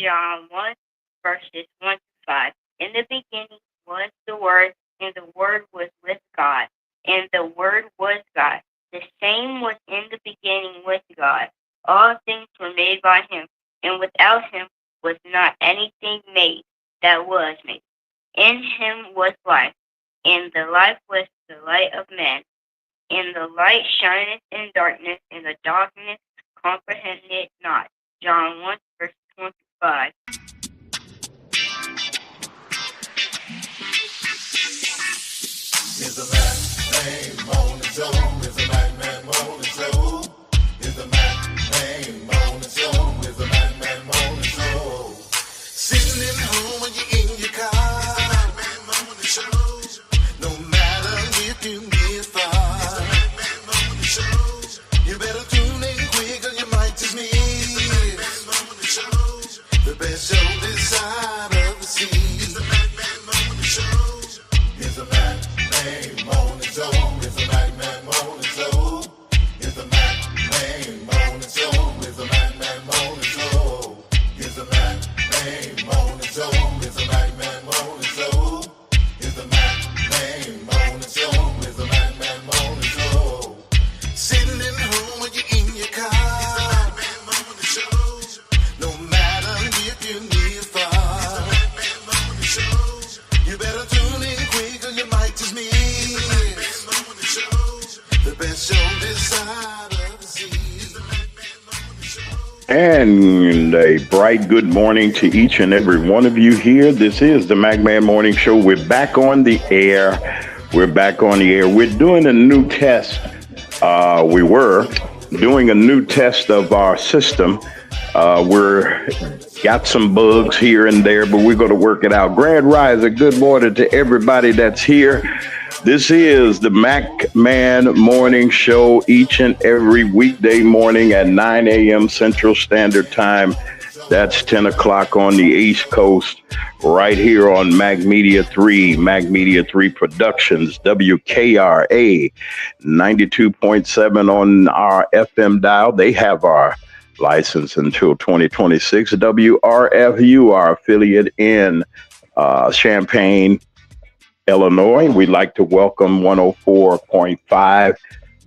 John 1, verses 1 to 5. In the beginning was the Word, and the Word was with God, and the Word was God. The same was in the beginning with God. All things were made by him, and without him was not anything made that was made. In him was life, and the life was the light of men. And the light shineth in darkness, and the darkness comprehended it not. John 1, verse 25. Is a Mac morning show? Is a Mac morning show? Is a Mac morning show? Is a Mac morning show? Sitting at home when you're in your car. It's a Mac morning show. No matter if you get far. It's a Mac morning show. You better tune in quick or you might just miss. It's a Mac morning show. The best show this side of the sea. It's the Mac morning show. It's a Mac morning show. It's a Mac morning show. It's a Mac morning show. It's a Mac morning show. It's a Mac morning show. It's a Mac morning show. It's a Mac morning show. It's a Mac morning show. Sitting at home when you're in your car. It's a Mac morning show. No matter if you near far. It's a Mac morning show. You better tune in quick or you might just miss. It's the Mac morning show. The best show this side of the sea. It's the Mac morning show. And a bright good morning to each and every one of you here. This is the MacMan Morning Show. We're back on the air. We're back on the air. We're doing a new test. We were doing a new test of our system. We're got some bugs here and there, but we're going to work it out. Grand Rising, good morning to everybody that's here. This is the MacMan Morning Show each and every weekday morning at 9 a.m. Central Standard Time. That's 10 o'clock on the East Coast, right here on Mag Media 3 Productions, WKRA 92.7 on our FM dial. They have our license until 2026. WRFU, our affiliate in Champaign, Illinois. We'd like to welcome 104.5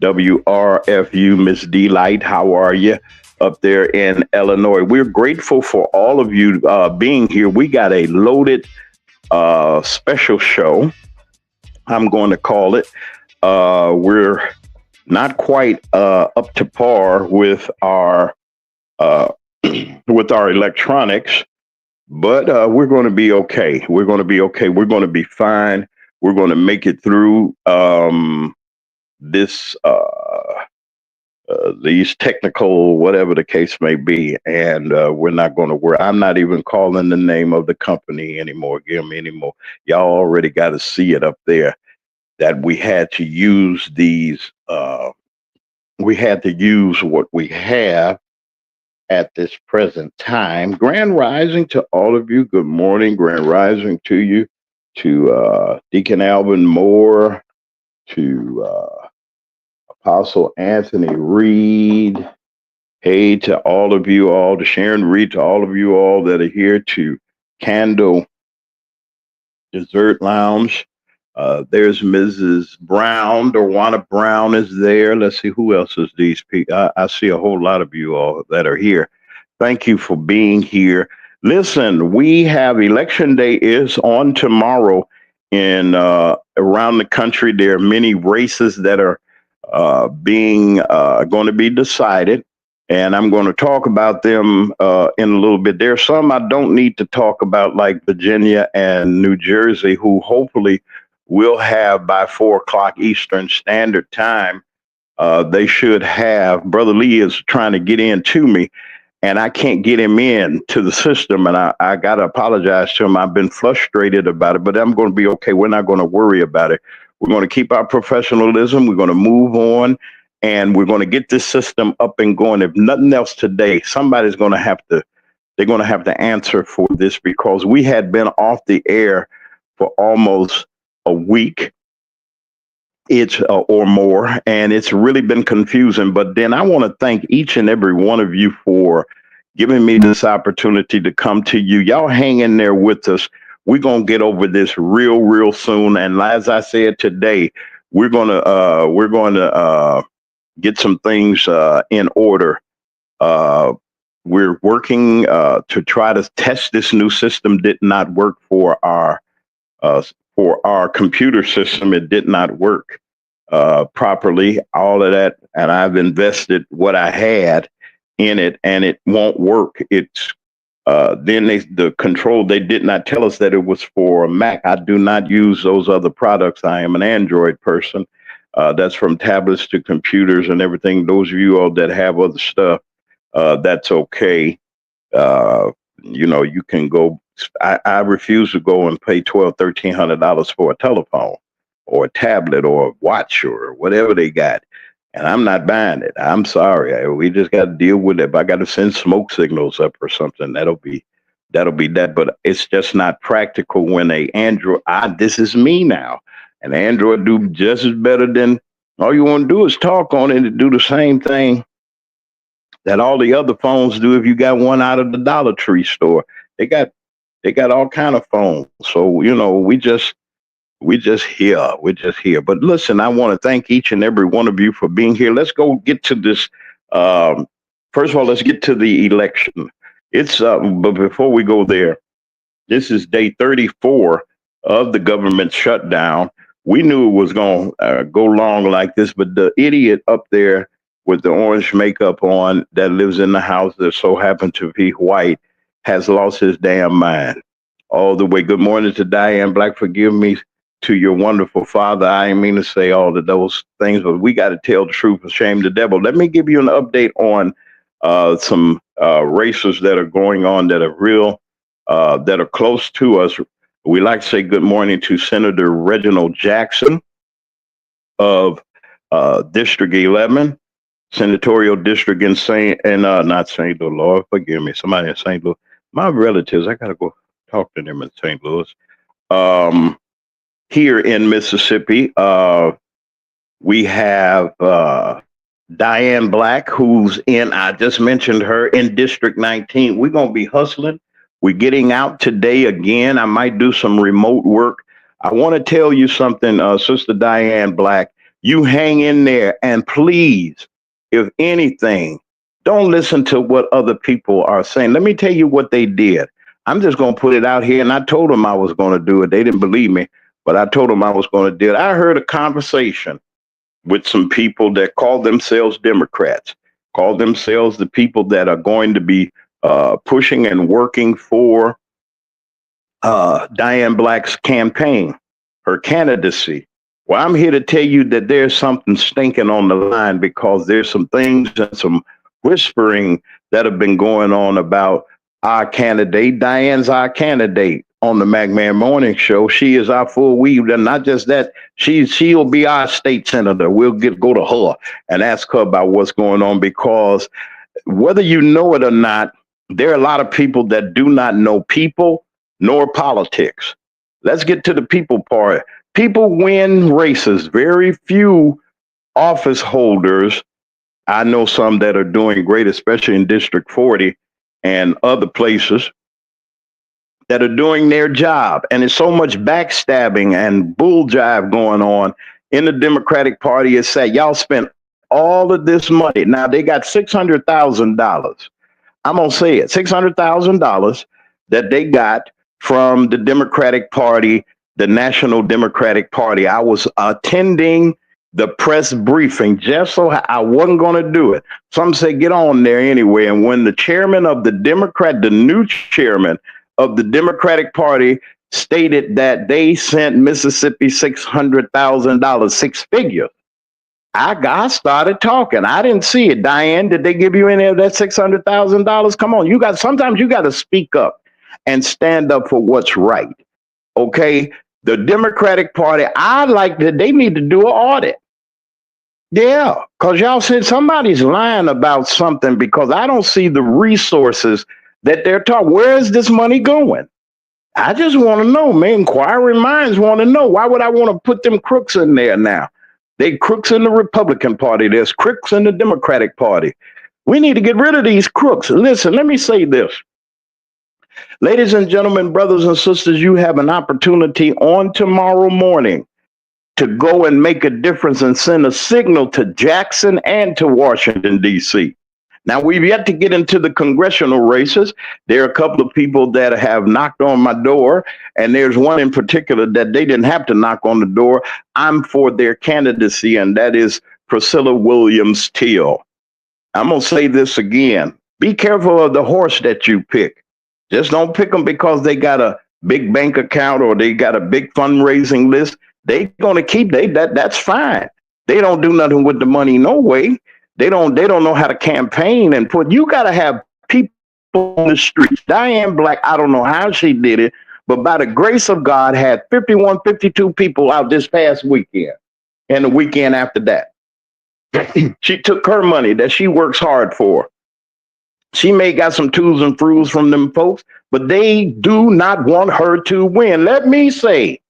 WRFU. Miss D Light, how are you up there in Illinois? We're grateful for all of you being here. We got a loaded special show, I'm going to call it. We're not quite up to par with our electronics, but we're going to be okay. We're going to be okay. We're going to be fine. We're going to make it through this these technical, whatever the case may be, and we're not going to worry. I'm not even calling the name of the company anymore. Give me anymore. Y'all already got to see it up there that we had to use these. We had to use what we have at this present time. Grand Rising to all of you. Good morning. Grand Rising to you, to Deacon Alvin Moore, to Apostle Anthony Reed. Hey, to all of you all, to Sharon Reed, to all of you all that are here, to Candle Dessert Lounge. There's Mrs. Brown. Dorwana Brown is there. Let's see who else is these people. I see a whole lot of you all that are here. Thank you for being here. Listen, we have Election Day is on tomorrow in around the country. There are many races that are being going to be decided, and I'm going to talk about them in a little bit. There's some I don't need to talk about, like Virginia and New Jersey, who hopefully will have by 4 o'clock Eastern Standard Time. They should have. Brother Lee is trying to get in to me, and I can't get him in to the system, and I got to apologize to him. I've been frustrated about it, but I'm going to be okay. We're not going to worry about it. We're going to keep our professionalism. We're going to move on, and we're going to get this system up and going. If nothing else today, somebody's going to have to, they're going to have to answer for this, because we had been off the air for almost a week, it's or more, and it's really been confusing. But then I want to thank each and every one of you for giving me this opportunity to come to you. Y'all hang in there with us. We're gonna get over this real soon. And as I said today, we're gonna get some things in order. Uh, we're working to try to test this new system. Did not work uh, for our computer system. It did not work properly. All of that, and I've invested what I had in it, and it won't work. It's then the control. They did not tell us that it was for Mac. I do not use those other products. I am an Android person. That's from tablets to computers and everything. Those of you all that have other stuff, that's okay. Uh, you can go. I refuse to go and pay $1,200, $1,300 for a telephone or a tablet or a watch or whatever they got. And I'm not buying it. I'm sorry. We just got to deal with it. If I got to send smoke signals up or something, that'll be that. But it's just not practical when a Android. This is me now. An Android do just as better than all you want to do is talk on it and do the same thing that all the other phones do. If you got one out of the Dollar Tree store, they got they got all kind of phones. So we just here. We're just here. But listen, I want to thank each and every one of you for being here. Let's go get to this. Um, First of all, let's get to the election. But before we go there, this is day 34 of the government shutdown. We knew it was going to go long like this, but the idiot up there with the orange makeup on that lives in the house that so happened to be white has lost his damn mind. All the way. Good morning to Diane Black. Forgive me to your wonderful father. I didn't mean to say all of those things, but we got to tell the truth and shame the devil. Let me give you an update on some races that are going on that are real, that are close to us. We like to say good morning to Senator Reginald Jackson of District 11, Senatorial District in not St. Louis. Lord, forgive me. Somebody in St. Louis. My relatives, I got to go talk to them in St. Louis. Here in Mississippi, we have Diane Black, I just mentioned her, in District 19. We're going to be hustling. We're getting out today again. I might do some remote work. I want to tell you something, Sister Diane Black. You hang in there, and please, if anything, don't listen to what other people are saying. Let me tell you what they did. I'm just going to put it out here, and I told them I was going to do it. They didn't believe me, but I told them I was going to do it. I heard a conversation with some people that call themselves Democrats, call themselves the people that are going to be pushing and working for Diane Black's campaign, her candidacy. Well, I'm here to tell you that there's something stinking on the line, because there's some things and some whispering that have been going on about our candidate. Diane's our candidate on the McMahon Morning Show. She is our full weave, and not just that, she'll be our state senator. We'll go to her and ask her about what's going on, because whether you know it or not, there are a lot of people that do not know people nor politics. Let's get to the people part. People win races. Very few office holders. I know some that are doing great, especially in District 40 and other places, that are doing their job. And there's so much backstabbing and bull jive going on in the Democratic Party. It's sad. Y'all spent all of this money. Now they got $600,000. I'm going to say it, $600,000 that they got from the Democratic Party, the National Democratic Party. I was attending the press briefing just so I wasn't going to do it. Some say get on there anyway. And when the chairman of the new chairman of the Democratic Party stated that they sent Mississippi $600,000, six figures, I started talking. I didn't see it. Diane, did they give you any of that $600,000? Come on, sometimes you got to speak up and stand up for what's right. Okay, the Democratic Party, they need to do an audit. Yeah, because y'all said somebody's lying about something, because I don't see the resources that they're talking. Where is this money going? I just want to know, man. Inquiring minds want to know. Why would I want to put them crooks in there now? They crooks in the Republican Party. There's crooks in the Democratic Party. We need to get rid of these crooks. Listen, let me say this. Ladies and gentlemen, brothers and sisters, you have an opportunity on tomorrow morning to go and make a difference and send a signal to Jackson and to Washington, D.C. Now, we've yet to get into the congressional races. There are a couple of people that have knocked on my door, and there's one in particular that they didn't have to knock on the door. I'm for their candidacy, and that is Priscilla Williams Teal. I'm going to say this again. Be careful of the horse that you pick. Just don't pick them because they got a big bank account or they got a big fundraising list. They going to keep that's fine. They don't do nothing with the money no way. They don't know how to campaign and put. You got to have people on the streets. Diane Black, I don't know how she did it, but by the grace of God, had 51, 52 people out this past weekend and the weekend after that. She took her money that she works hard for. She may got some twos and froos from them folks, but they do not want her to win. Let me say,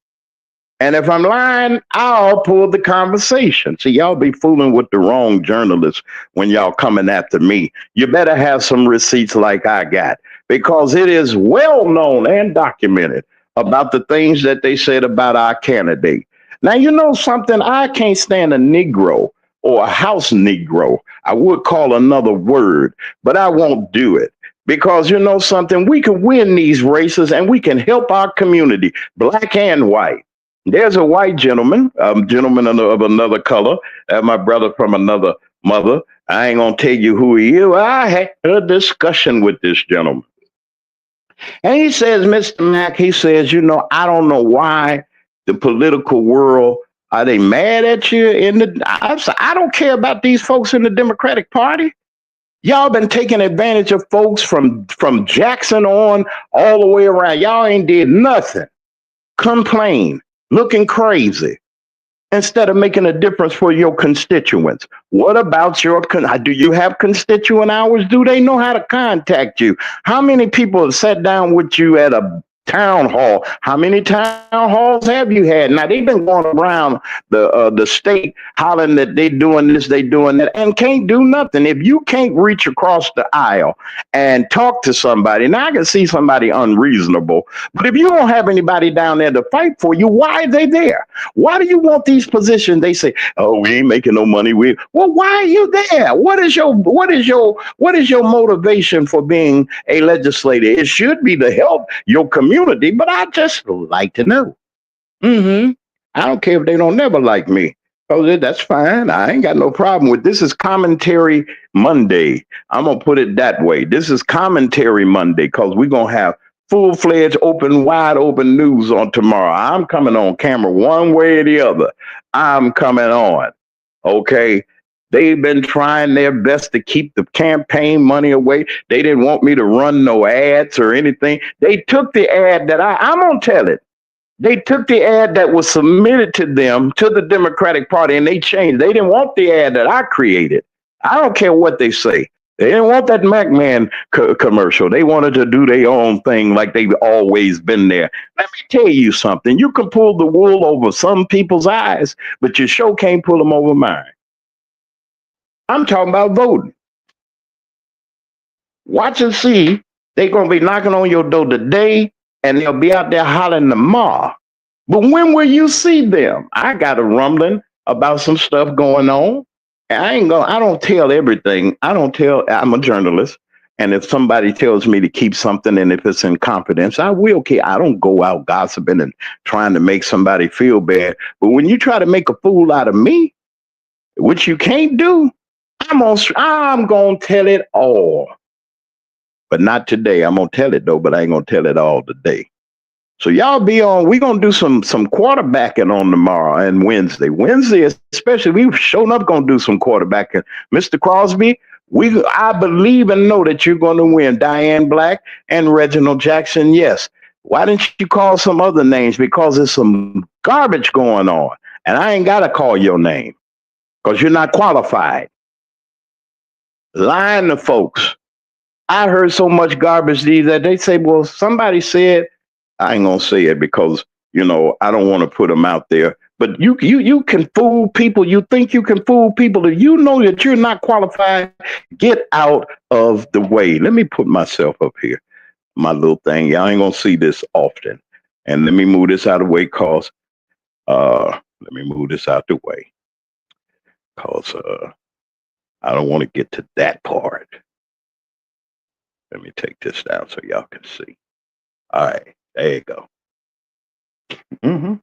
and if I'm lying, I'll pull the conversation. See, y'all be fooling with the wrong journalists when y'all coming after me. You better have some receipts like I got, because it is well known and documented about the things that they said about our candidate. Now, you know something? I can't stand a Negro or a house Negro. I would call another word, but I won't do it. Because you know something? We can win these races and we can help our community, black and white. There's a white gentleman, a gentleman of another color, my brother from another mother. I ain't gonna tell you who he is. I had a discussion with this gentleman. And he says, Mr. Mack, he says, I don't know why the political world, are they mad at you? I don't care about these folks in the Democratic Party. Y'all been taking advantage of folks from Jackson on all the way around. Y'all ain't did nothing. Complain, looking crazy, instead of making a difference for your constituents. What about do you have constituent hours? Do they know how to contact you? How many people have sat down with you at a town hall? How many town halls have you had? Now, they've been going around the state hollering that they doing this, they doing that, and can't do nothing. If you can't reach across the aisle and talk to somebody, now I can see somebody unreasonable, but if you don't have anybody down there to fight for you, why are they there? Why do you want these positions? They say, "Oh, we ain't making no money." Well, why are you there? What is your motivation for being a legislator? It should be to help your community, but I just like to know. I don't care if they don't never like me. Oh, that's fine. I ain't got no problem with this. Is Commentary Monday. I'm gonna put it that way. This is Commentary Monday because we're gonna have full-fledged, wide open news on tomorrow. I'm coming on camera one way or the other. I'm coming on. Okay. They've been trying their best to keep the campaign money away. They didn't want me to run no ads or anything. They took the ad that I'm gonna tell it. They took the ad that was submitted to them, to the Democratic Party, and they changed. They didn't want the ad that I created. I don't care what they say. They didn't want that McMahon commercial. They wanted to do their own thing like they've always been there. Let me tell you something. You can pull the wool over some people's eyes, but you sure can't pull them over mine. I'm talking about voting. Watch and see. They're going to be knocking on your door today, and they'll be out there hollering tomorrow. But when will you see them? I got a rumbling about some stuff going on. I don't tell everything. I'm a journalist. And if somebody tells me to keep something, and if it's in confidence, I will keep. I don't go out gossiping and trying to make somebody feel bad. But when you try to make a fool out of me, which you can't do, I'm gonna tell it all. But not today. I'm gonna tell it though, but I ain't gonna tell it all today. So y'all be on. We're gonna do some quarterbacking on tomorrow and Wednesday. Wednesday, especially, we've shown up gonna do some quarterbacking. Mr. Crosby, I believe and know that you're gonna win. Diane Black and Reginald Jackson, yes. Why didn't you call some other names? Because there's some garbage going on. And I ain't gotta call your name because you're not qualified. Lying to folks. I heard so much garbage that they say, well, somebody said, I ain't gonna say it because, I don't want to put them out there. But you can fool people. You think you can fool people. If you know that you're not qualified, get out of the way. Let me put myself up here, my little thing. Y'all ain't gonna see this often. And let me move this out of the way, cause let me move this out the way, cause I don't want to get to that part. Let me take this down so y'all can see. All right, there you go. hmm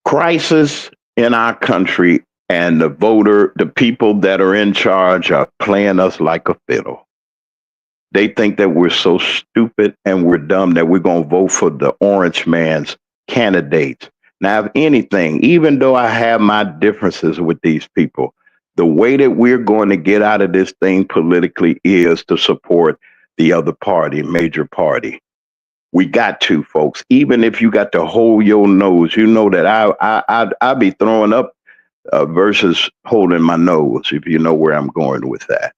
Crisis in our country, and the people that are in charge are playing us like a fiddle. They think that we're so stupid and we're dumb that we're going to vote for the orange man's candidates. Now, if anything, even though I have my differences with these people, the way that we're going to get out of this thing politically is to support the other party, major party. We got to, folks. Even if you got to hold your nose, you know that I be throwing up versus holding my nose. If you know where I'm going with that.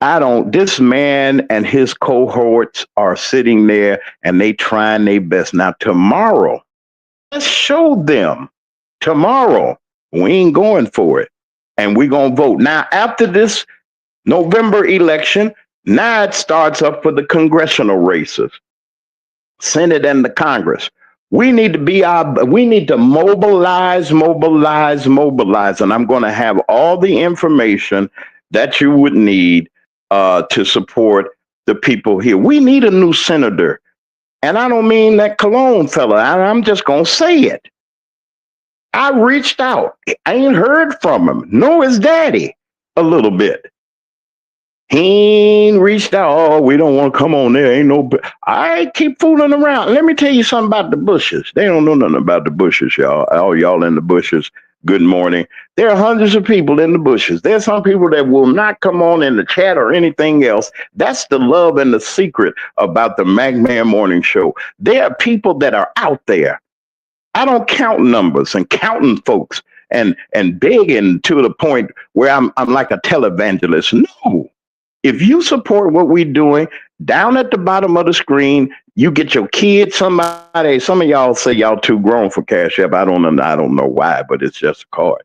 I don't. This man and his cohorts are sitting there and they trying their best. Now tomorrow, let's show them. Tomorrow, we ain't going for it, and we gonna vote. Now after this November election, now it starts up for the congressional races. Senate and the Congress. We need to mobilize, mobilize, mobilize. And I'm going to have all the information that you would need to support the people here. We need a new senator. And I don't mean that Cologne fella. I'm just going to say it. I reached out. I ain't heard from him. Know his daddy a little bit. He ain't reached out. Oh, we don't want to come on there. Ain't no. I keep fooling around. Let me tell you something about the bushes. They don't know nothing about the bushes, y'all. All y'all in the bushes. Good morning. There are hundreds of people in the bushes. There's some people that will not come on in the chat or anything else. That's the love and the secret about the Magman Morning Show. There are people that are out there. I don't count numbers and counting folks and begging to the point where I'm like a televangelist. No. If you support what we're doing, down at the bottom of the screen, you get your kids. Somebody, some of y'all say y'all too grown for Cash App. I don't know why, but it's just a card.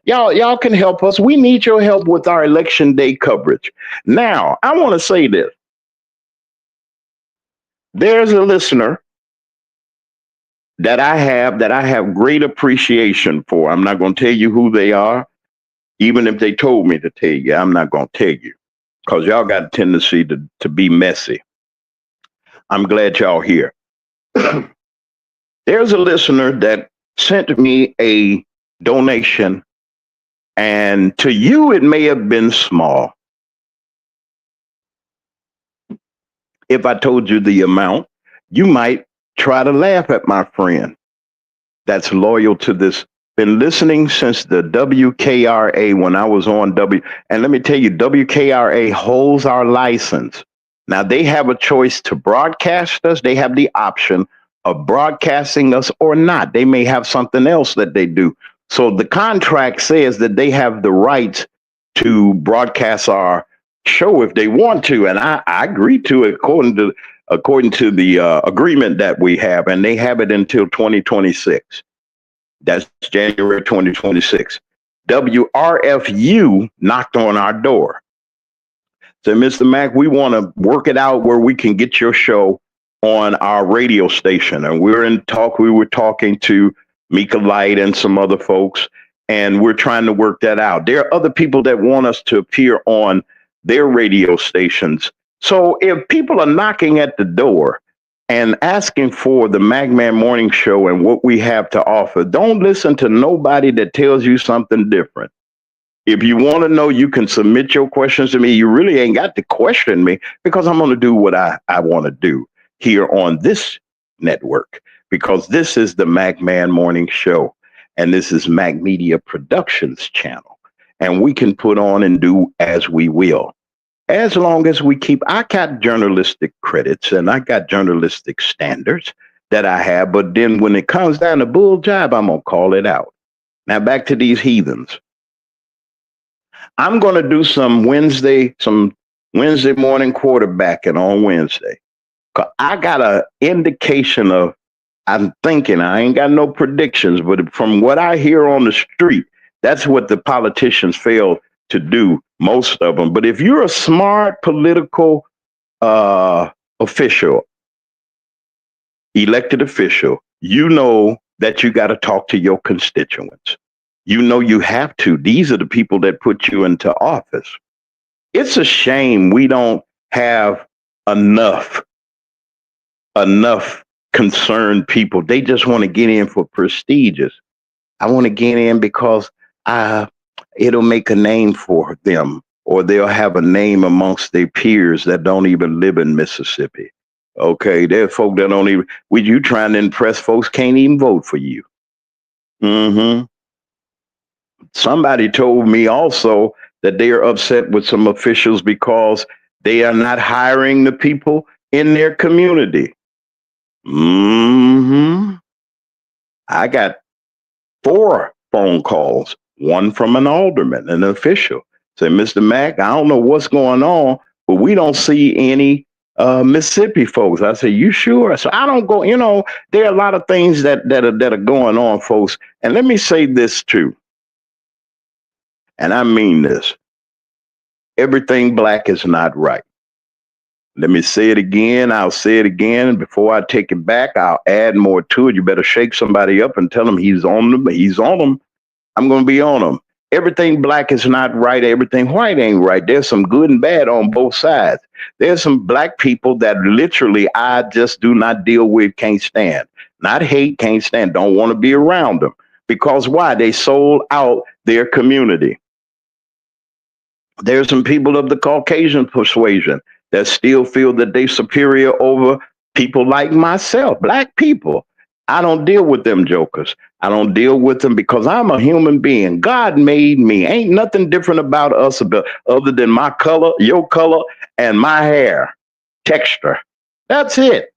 Y'all can help us. We need your help with our election day coverage. Now, I want to say this. There's a listener that I have great appreciation for. I'm not going to tell you who they are, even if they told me to tell you. I'm not going to tell you, because y'all got a tendency to be messy. I'm glad y'all here. There's a listener that sent me a donation, and to you, it may have been small. If I told you the amount, you might try to laugh at my friend that's loyal to this. Been listening since the WKRA when I was on W. And let me tell you, WKRA holds our license. Now they have a choice to broadcast us. They have the option of broadcasting us or not. They may have something else that they do. So the contract says that they have the rights to broadcast our show if they want to. And I agree to it according to the agreement that we have. And they have it until 2026. That's January 2026. WRFU knocked on our door. So, Mr. Mack, we want to work it out where we can get your show on our radio station. And we were talking to Mika Light and some other folks, and we're trying to work that out. There are other people that want us to appear on their radio stations. So if people are knocking at the door and asking for the Magman Morning Show and what we have to offer, don't listen to nobody that tells you something different. If you want to know, you can submit your questions to me. You really ain't got to question me, because I'm going to do what I want to do here on this network, because this is the Magman Morning Show and this is Mag Media Productions channel. And we can put on and do as we will, as long as we keep. I got journalistic credits and I got journalistic standards that I have. But then when it comes down to bull jive, I'm going to call it out. Now back to these heathens. I'm going to do some Wednesday morning quarterbacking on Wednesday. I got an indication of I'm thinking, I ain't got no predictions, but from what I hear on the street, that's what the politicians fail to do, most of them. But if you're a smart political uh, official, elected official, you know that you got to talk to your constituents. You know you have to. These are the people that put you into office. It's a shame we don't have enough enough concerned people. They just want to get in for prestigious. I want to get in because I it'll make a name for them, or they'll have a name amongst their peers that don't even live in Mississippi. Okay, there's folk that don't even. With you trying to impress folks, can't even vote for you. Hmm. Somebody told me also that they are upset with some officials because they are not hiring the people in their community. Hmm. I got 4 phone calls, one from an alderman, an official. Say, Mr. Mack, I don't know what's going on, but we don't see any Mississippi folks. I say, you sure? So I don't go, there are a lot of things that are going on, folks. And let me say this too, and I mean this. Everything black is not right. Let me say it again. I'll say it again. And before I take it back, I'll add more to it. You better shake somebody up and tell them he's on them. He's on them. I'm going to be on them. Everything black is not right. Everything white ain't right. There's some good and bad on both sides. There's some black people that literally I just do not deal with, can't stand. Not hate, can't stand. Don't want to be around them. Because why? They sold out their community. There's some people of the Caucasian persuasion that still feel that they're superior over people like myself, black people. I don't deal with them jokers. I don't deal with them because I'm a human being. God made me. Ain't nothing different about us other than my color, your color, and my hair texture. That's it.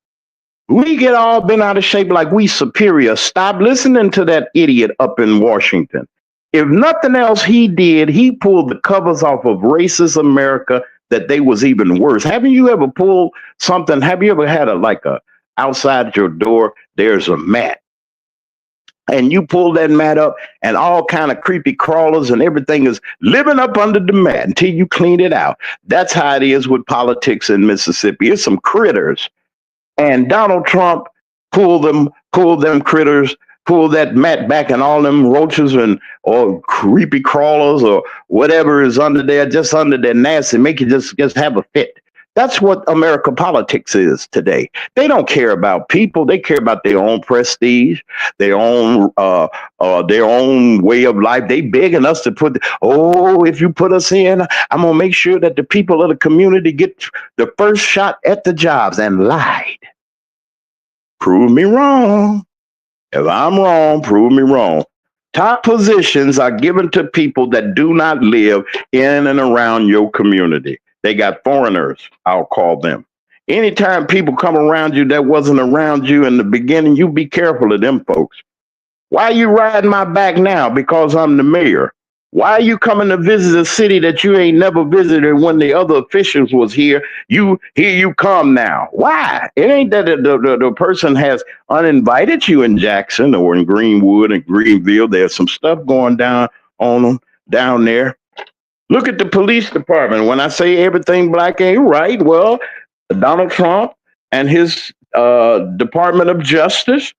We get all bent out of shape like we superior. Stop listening to that idiot up in Washington. If nothing else he did, he pulled the covers off of racist America that they was even worse. Haven't you ever pulled something? Have you ever had a outside your door, there's a mat. And you pull that mat up and all kind of creepy crawlers and everything is living up under the mat until you clean it out. That's how it is with politics in Mississippi. It's some critters, and Donald Trump pulled them critters, pulled that mat back, and all them roaches and or creepy crawlers or whatever is under there, just under there nasty, make you just have a fit. That's what America politics is today. They don't care about people. They care about their own prestige, their own way of life. They begging us to if you put us in, I'm gonna make sure that the people of the community get the first shot at the jobs, and lied. Prove me wrong. If I'm wrong, prove me wrong. Top positions are given to people that do not live in and around your community. They got foreigners, I'll call them. Anytime people come around you that wasn't around you in the beginning, you be careful of them folks. Why are you riding my back now? Because I'm the mayor. Why are you coming to visit a city that you ain't never visited when the other officials was here? Here you come now. Why? It ain't that the person has uninvited you in Jackson or in Greenwood and Greenville. There's some stuff going on them down there. Look at the police department. When I say everything black ain't right, well, Donald Trump and his Department of Justice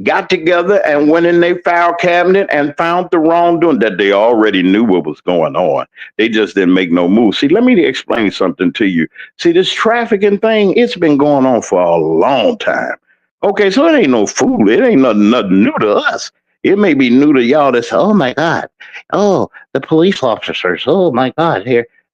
got together and went in their file cabinet and found the wrongdoing that they already knew what was going on. They just didn't make no move. See, let me explain something to you. See, this trafficking thing, it's been going on for a long time. Okay, so it ain't no fool. It ain't nothing new to us. It may be new to y'all that's, oh my God. Oh, the police officers. Oh my God.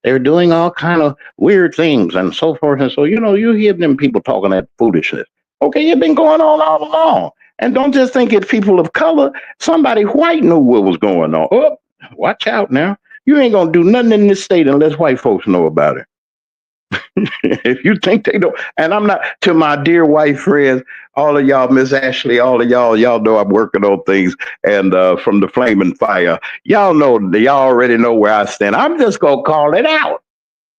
They're doing all kind of weird things and so forth. And so, you hear them people talking that foolishness. Okay, it's been going on all along. And don't just think it's people of color. Somebody white knew what was going on. Oh, watch out now. You ain't going to do nothing in this state unless white folks know about it. If you think they don't, and I'm not, to my dear white friends, all of y'all, Miss Ashley, all of y'all know I'm working on things, and from the Flaming Fire, y'all already know where I stand. I'm just going to call it out.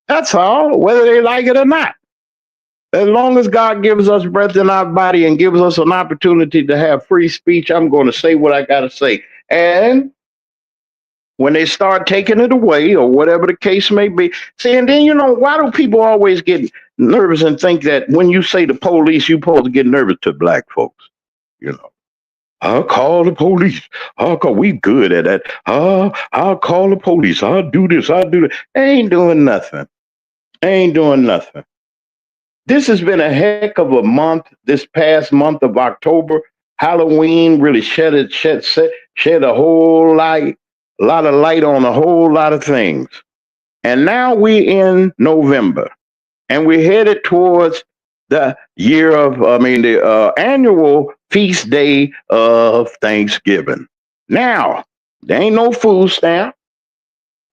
That's all, whether they like it or not. As long as God gives us breath in our body and gives us an opportunity to have free speech, I'm going to say what I got to say. And when they start taking it away or whatever the case may be, see, and then, why do people always get nervous and think that when you say the police, you're supposed to get nervous to black folks? You know, I'll call the police. We good at that. I'll call the police. I'll do this. I'll do that. They ain't doing nothing. They ain't doing nothing. This has been a heck of a month. This past month of October, Halloween really shed a whole lot of light on a whole lot of things. And now we in November, and we're headed towards the the annual feast day of Thanksgiving. Now, there ain't no food stamp.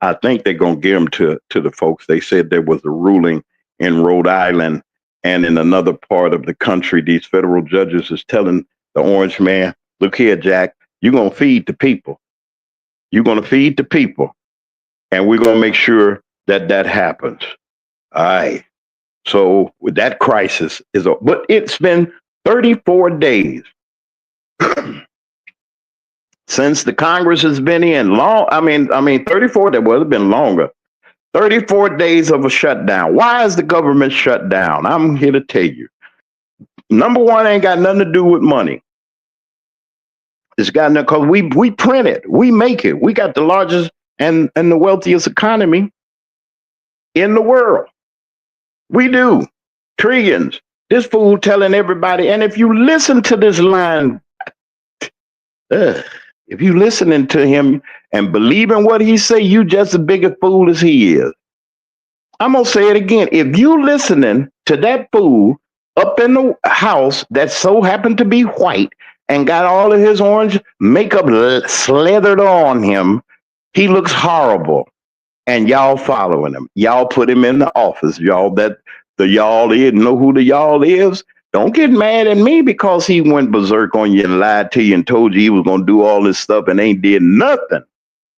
I think they're gonna give them to the folks. They said there was a ruling in Rhode Island and in another part of the country. These federal judges is telling the orange man, "Look here, Jack, you're gonna feed the people. You're gonna feed the people, and we're gonna make sure that that happens." All right. So with that crisis but it's been 34 days since the Congress has been in. 34 days. Well, it's been longer. 34 days of a shutdown. Why is the government shut down? I'm here to tell you. Number one, ain't got nothing to do with money. It's got nothing, because we print it, we make it. We got the largest and the wealthiest economy in the world. We do. Trillions. This fool telling everybody, and if you listen to this line, if you listening to him and believe in what he say, you just as big a fool as he is. I'm gonna say it again. If you listening to that fool up in the house that so happened to be white and got all of his orange makeup slathered on him, he looks horrible. And y'all following him. Y'all put him in the office. Y'all know who the y'all is. Don't get mad at me because he went berserk on you and lied to you and told you he was gonna do all this stuff and ain't did nothing.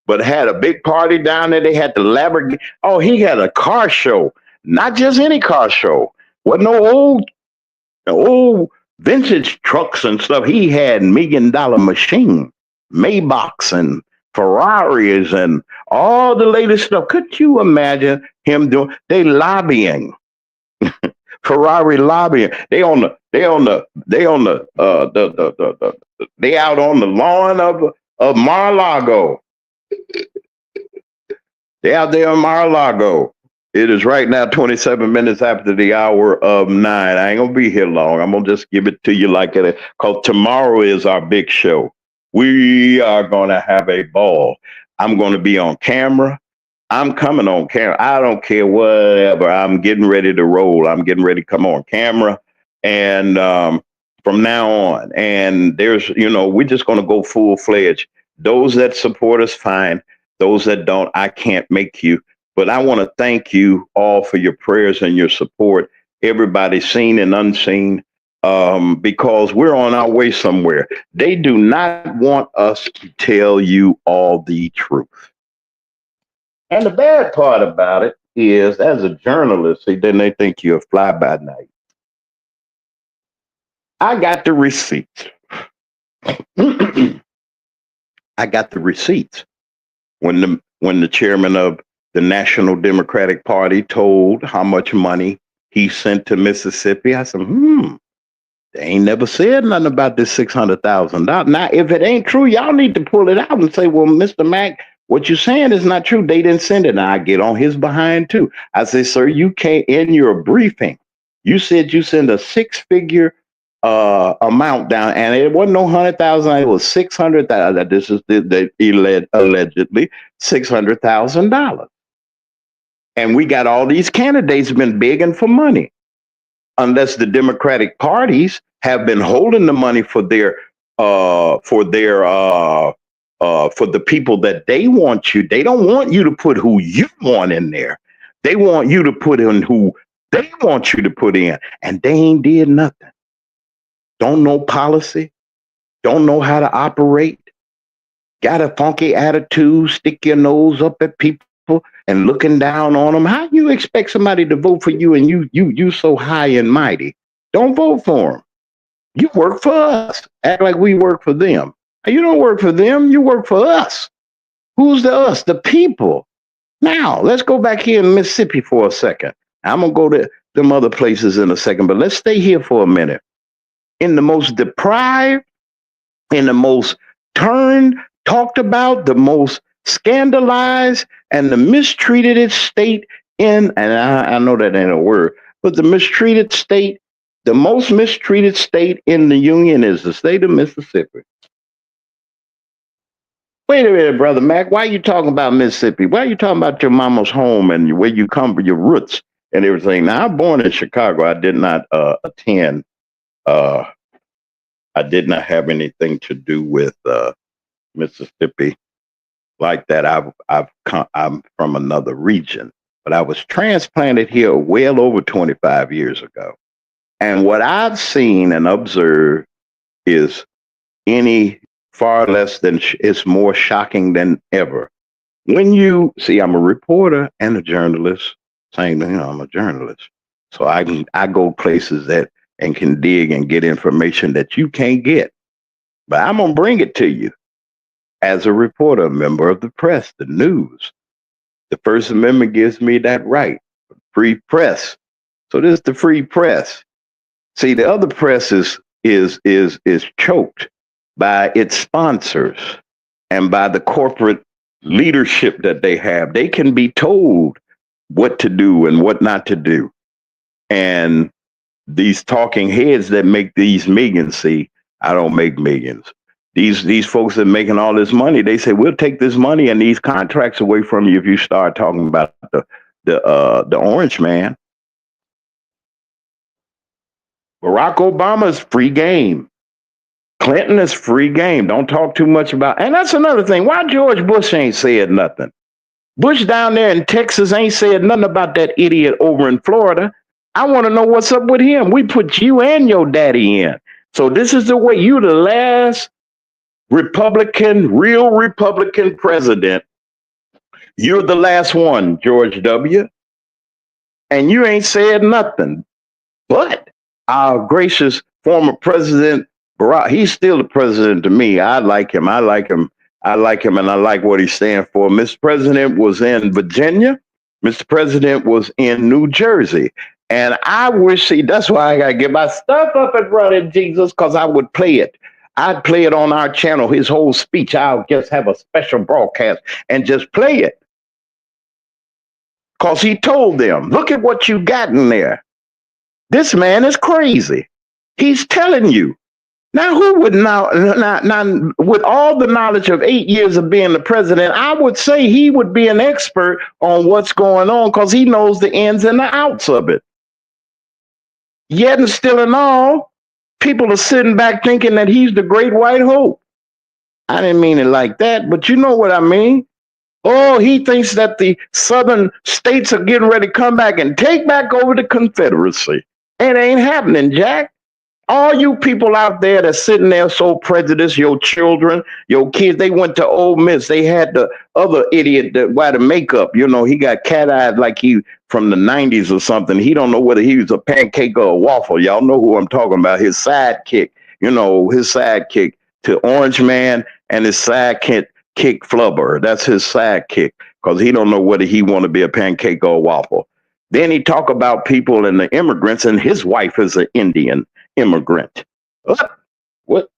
But had a big party down there. They had the Lamborghini. Oh, he had a car show, not just any car show. Wasn't no old vintage trucks and stuff. He had $1 million machine, Maybachs and Ferraris and all the latest stuff. Could you imagine him doing? They lobbying, Ferrari lobbying. They on the they on the they on the they out on the lawn of Mar-a-Lago. They out there in Mar-a-Lago. It is right now 27 minutes after the hour of 9. I ain't gonna be here long. I'm gonna just give it to you like it is, because tomorrow is our big show. We are gonna have a ball. I'm gonna be on camera. I'm coming on camera. I don't care whatever. I'm getting ready to roll. I'm getting ready to come on camera. And from now on, and we're just gonna go full fledged. Those that support us, fine. Those that don't, I can't make you. But I want to thank you all for your prayers and your support, everybody seen and unseen, because we're on our way somewhere. They do not want us to tell you all the truth. And the bad part about it is, as a journalist, then they think you're a fly by night. I got the receipts. I got the receipts. When the chairman of the National Democratic Party told how much money he sent to Mississippi, I said, they ain't never said nothing about this $600,000. Now, if it ain't true, y'all need to pull it out and say, well, Mr. Mack, what you're saying is not true. They didn't send it. And I get on his behind too. I say, sir, you can't, in your briefing, you said you send a six-figure amount down, and it wasn't no 100,000. It was 600,000. This is allegedly $600,000. And we got all these candidates been begging for money, unless the Democratic parties have been holding the money for the people that they want you. They don't want you to put who you want in there. They want you to put in who they want you to put in, and they ain't did nothing. Don't know policy, don't know how to operate, got a funky attitude, stick your nose up at people people and looking down on them. How you expect somebody to vote for you and you so high and mighty? Don't vote for them. You work for us. Act like we work for them. You don't work for them. You work for us. Who's the us? The people. Now, let's go back here in Mississippi for a second. I'm going to go to them other places in a second, but let's stay here for a minute. In the most deprived, in the most turned, talked about, the most scandalized, and the mistreated state and I know that ain't a word, but the mistreated state, the most mistreated state in the union is the state of Mississippi. Wait a minute, brother Mac. Why are you talking about Mississippi? Why are you talking about your mama's home and where you come from, your roots and everything? Now, I'm born in Chicago. I did not attend. Uh, I did not have anything to do with Mississippi like that. I'm from another region, but I was transplanted here well over 25 years ago. And what I've seen and observed is any far less than it's more shocking than ever. When you see, I'm a reporter and a journalist. Same thing, I'm a journalist, so I go places that and can dig and get information that you can't get. But I'm gonna bring it to you as a reporter, a member of the press, the news. The First Amendment gives me that right, free press. So this is the free press. See, the other press is choked by its sponsors and by the corporate leadership that they have. They can be told what to do and what not to do. And these talking heads that make these millions, see, I don't make millions. These folks that are making all this money, they say, we'll take this money and these contracts away from you if you start talking about the orange man. Barack Obama's free game. Clinton is free game. Don't talk too much about. And that's another thing. Why George Bush ain't said nothing? Bush down there in Texas ain't said nothing about that idiot over in Florida. I want to know what's up with him. We put you and your daddy in. So this is the way. You the last real Republican president. You're the last one, George W. And you ain't said nothing. But our gracious former president, Barack, he's still the president to me. I like him. I like him, and I like what he stands for. Mr. President was in Virginia. Mr. President was in New Jersey. And I wish, see, that's why I got to get my stuff up and running, Jesus, because I would play it. I'd play it on our channel, his whole speech. I'll just have a special broadcast and just play it. Because he told them, look at what you got in there. This man is crazy. He's telling you. Now, who would now, with all the knowledge of 8 years of being the president, I would say he would be an expert on what's going on because he knows the ins and the outs of it. Yet and still in all, people are sitting back thinking that he's the great white hope. I didn't mean it like that, but you know what I mean. Oh, he thinks that the southern states are getting ready to come back and take back over the Confederacy. It ain't happening, Jack. All you people out there that's sitting there so prejudiced, your children, your kids, they went to Ole Miss. They had the other idiot that wear the makeup. You know, he got cat-eyed like he from the 90s or something. He don't know whether he was a pancake or a waffle. Y'all know who I'm talking about. His sidekick, you know, his sidekick to Orange Man and his sidekick Flubber. That's his sidekick because he don't know whether he want to be a pancake or a waffle. Then he talk about people and the immigrants, and his wife is an Indian immigrant. What?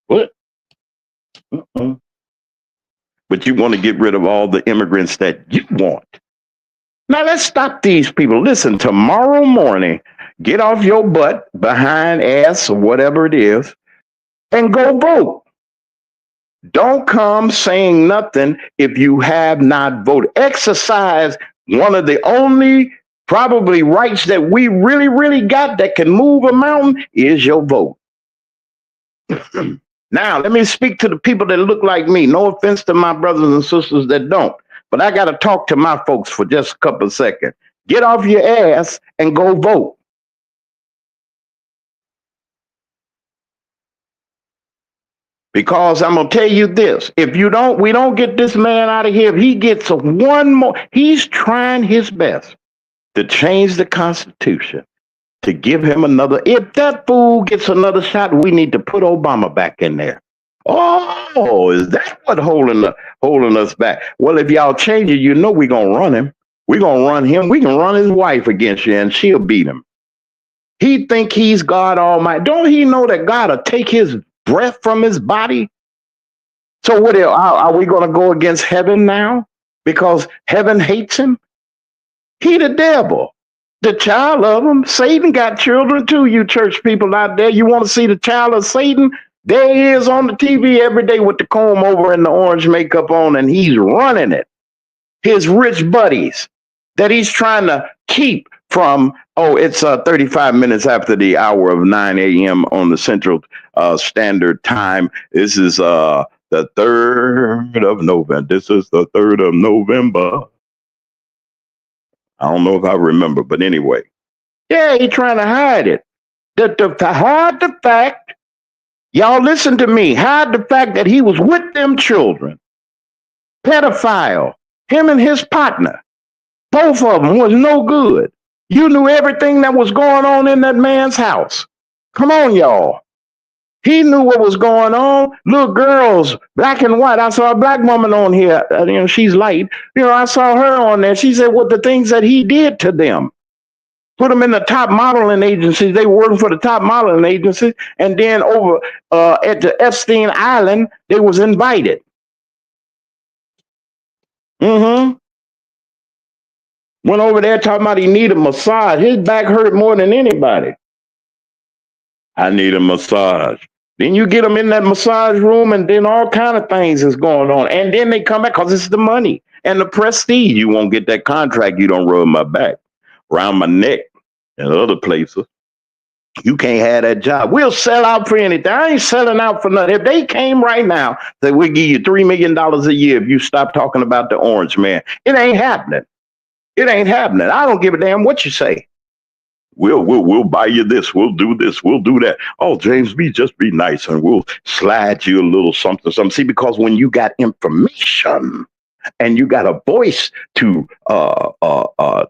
Uh-uh. But you want to get rid of all the immigrants that you want. Now let's stop these people. Listen, tomorrow morning, get off your butt, behind ass, or whatever it is, and go vote. Don't come saying nothing if you have not voted. Exercise one of the only probably rights that we really, really got that can move a mountain is your vote. Now, let me speak to the people that look like me. No offense to my brothers and sisters that don't, but I got to talk to my folks for just a couple of seconds. Get off your ass and go vote. Because I'm gonna tell you this: if we don't get this man out of here. If he gets one more, he's trying his best to change the Constitution to give him another. If that fool gets another shot, we need to put Obama back in there. Oh, is that what holding us back? Well, if y'all change it, you know we're gonna run him. We're gonna run him. We can run his wife against you, and she'll beat him. He think he's God Almighty. Don't he know that God will take his breath from his body? So what are we going to go against heaven now? Because heaven hates him? He the devil, the child of him. Satan got children too, you church people out there. You want to see the child of Satan? There he is on the TV every day with the comb over and the orange makeup on, and he's running it. His rich buddies that he's trying to keep from, it's 35 minutes after the hour of 9 a.m. on the Central Standard Time. This is the 3rd of November. This is the 3rd of November. I don't know if I remember, but anyway. Yeah, he's trying to hide it. Hide the fact, y'all listen to me, hide the fact that he was with them children. Pedophile. Him and his partner. Both of them was no good. You knew everything that was going on in that man's house. Come on, y'all. He knew what was going on. Little girls, black and white. I saw a black woman on here. She's light. I saw her on there. She said what the things that he did to them. Put them in the top modeling agencies. They were working for the top modeling agencies. And then over at the Epstein Island, they was invited. Went over there talking about he needed a massage. His back hurt more than anybody. I need a massage. Then you get them in that massage room, and then all kind of things is going on. And then they come back because it's the money and the prestige. You won't get that contract. You don't rub my back, around my neck, and other places. You can't have that job. We'll sell out for anything. I ain't selling out for nothing. If they came right now, they would give you $3 million a year if you stop talking about the orange man. It ain't happening. It ain't happening. I don't give a damn what you say. We'll buy you this. We'll do this. We'll do that. Oh, James B, just be nice and we'll slide you a little something. See, because when you got information and you got a voice to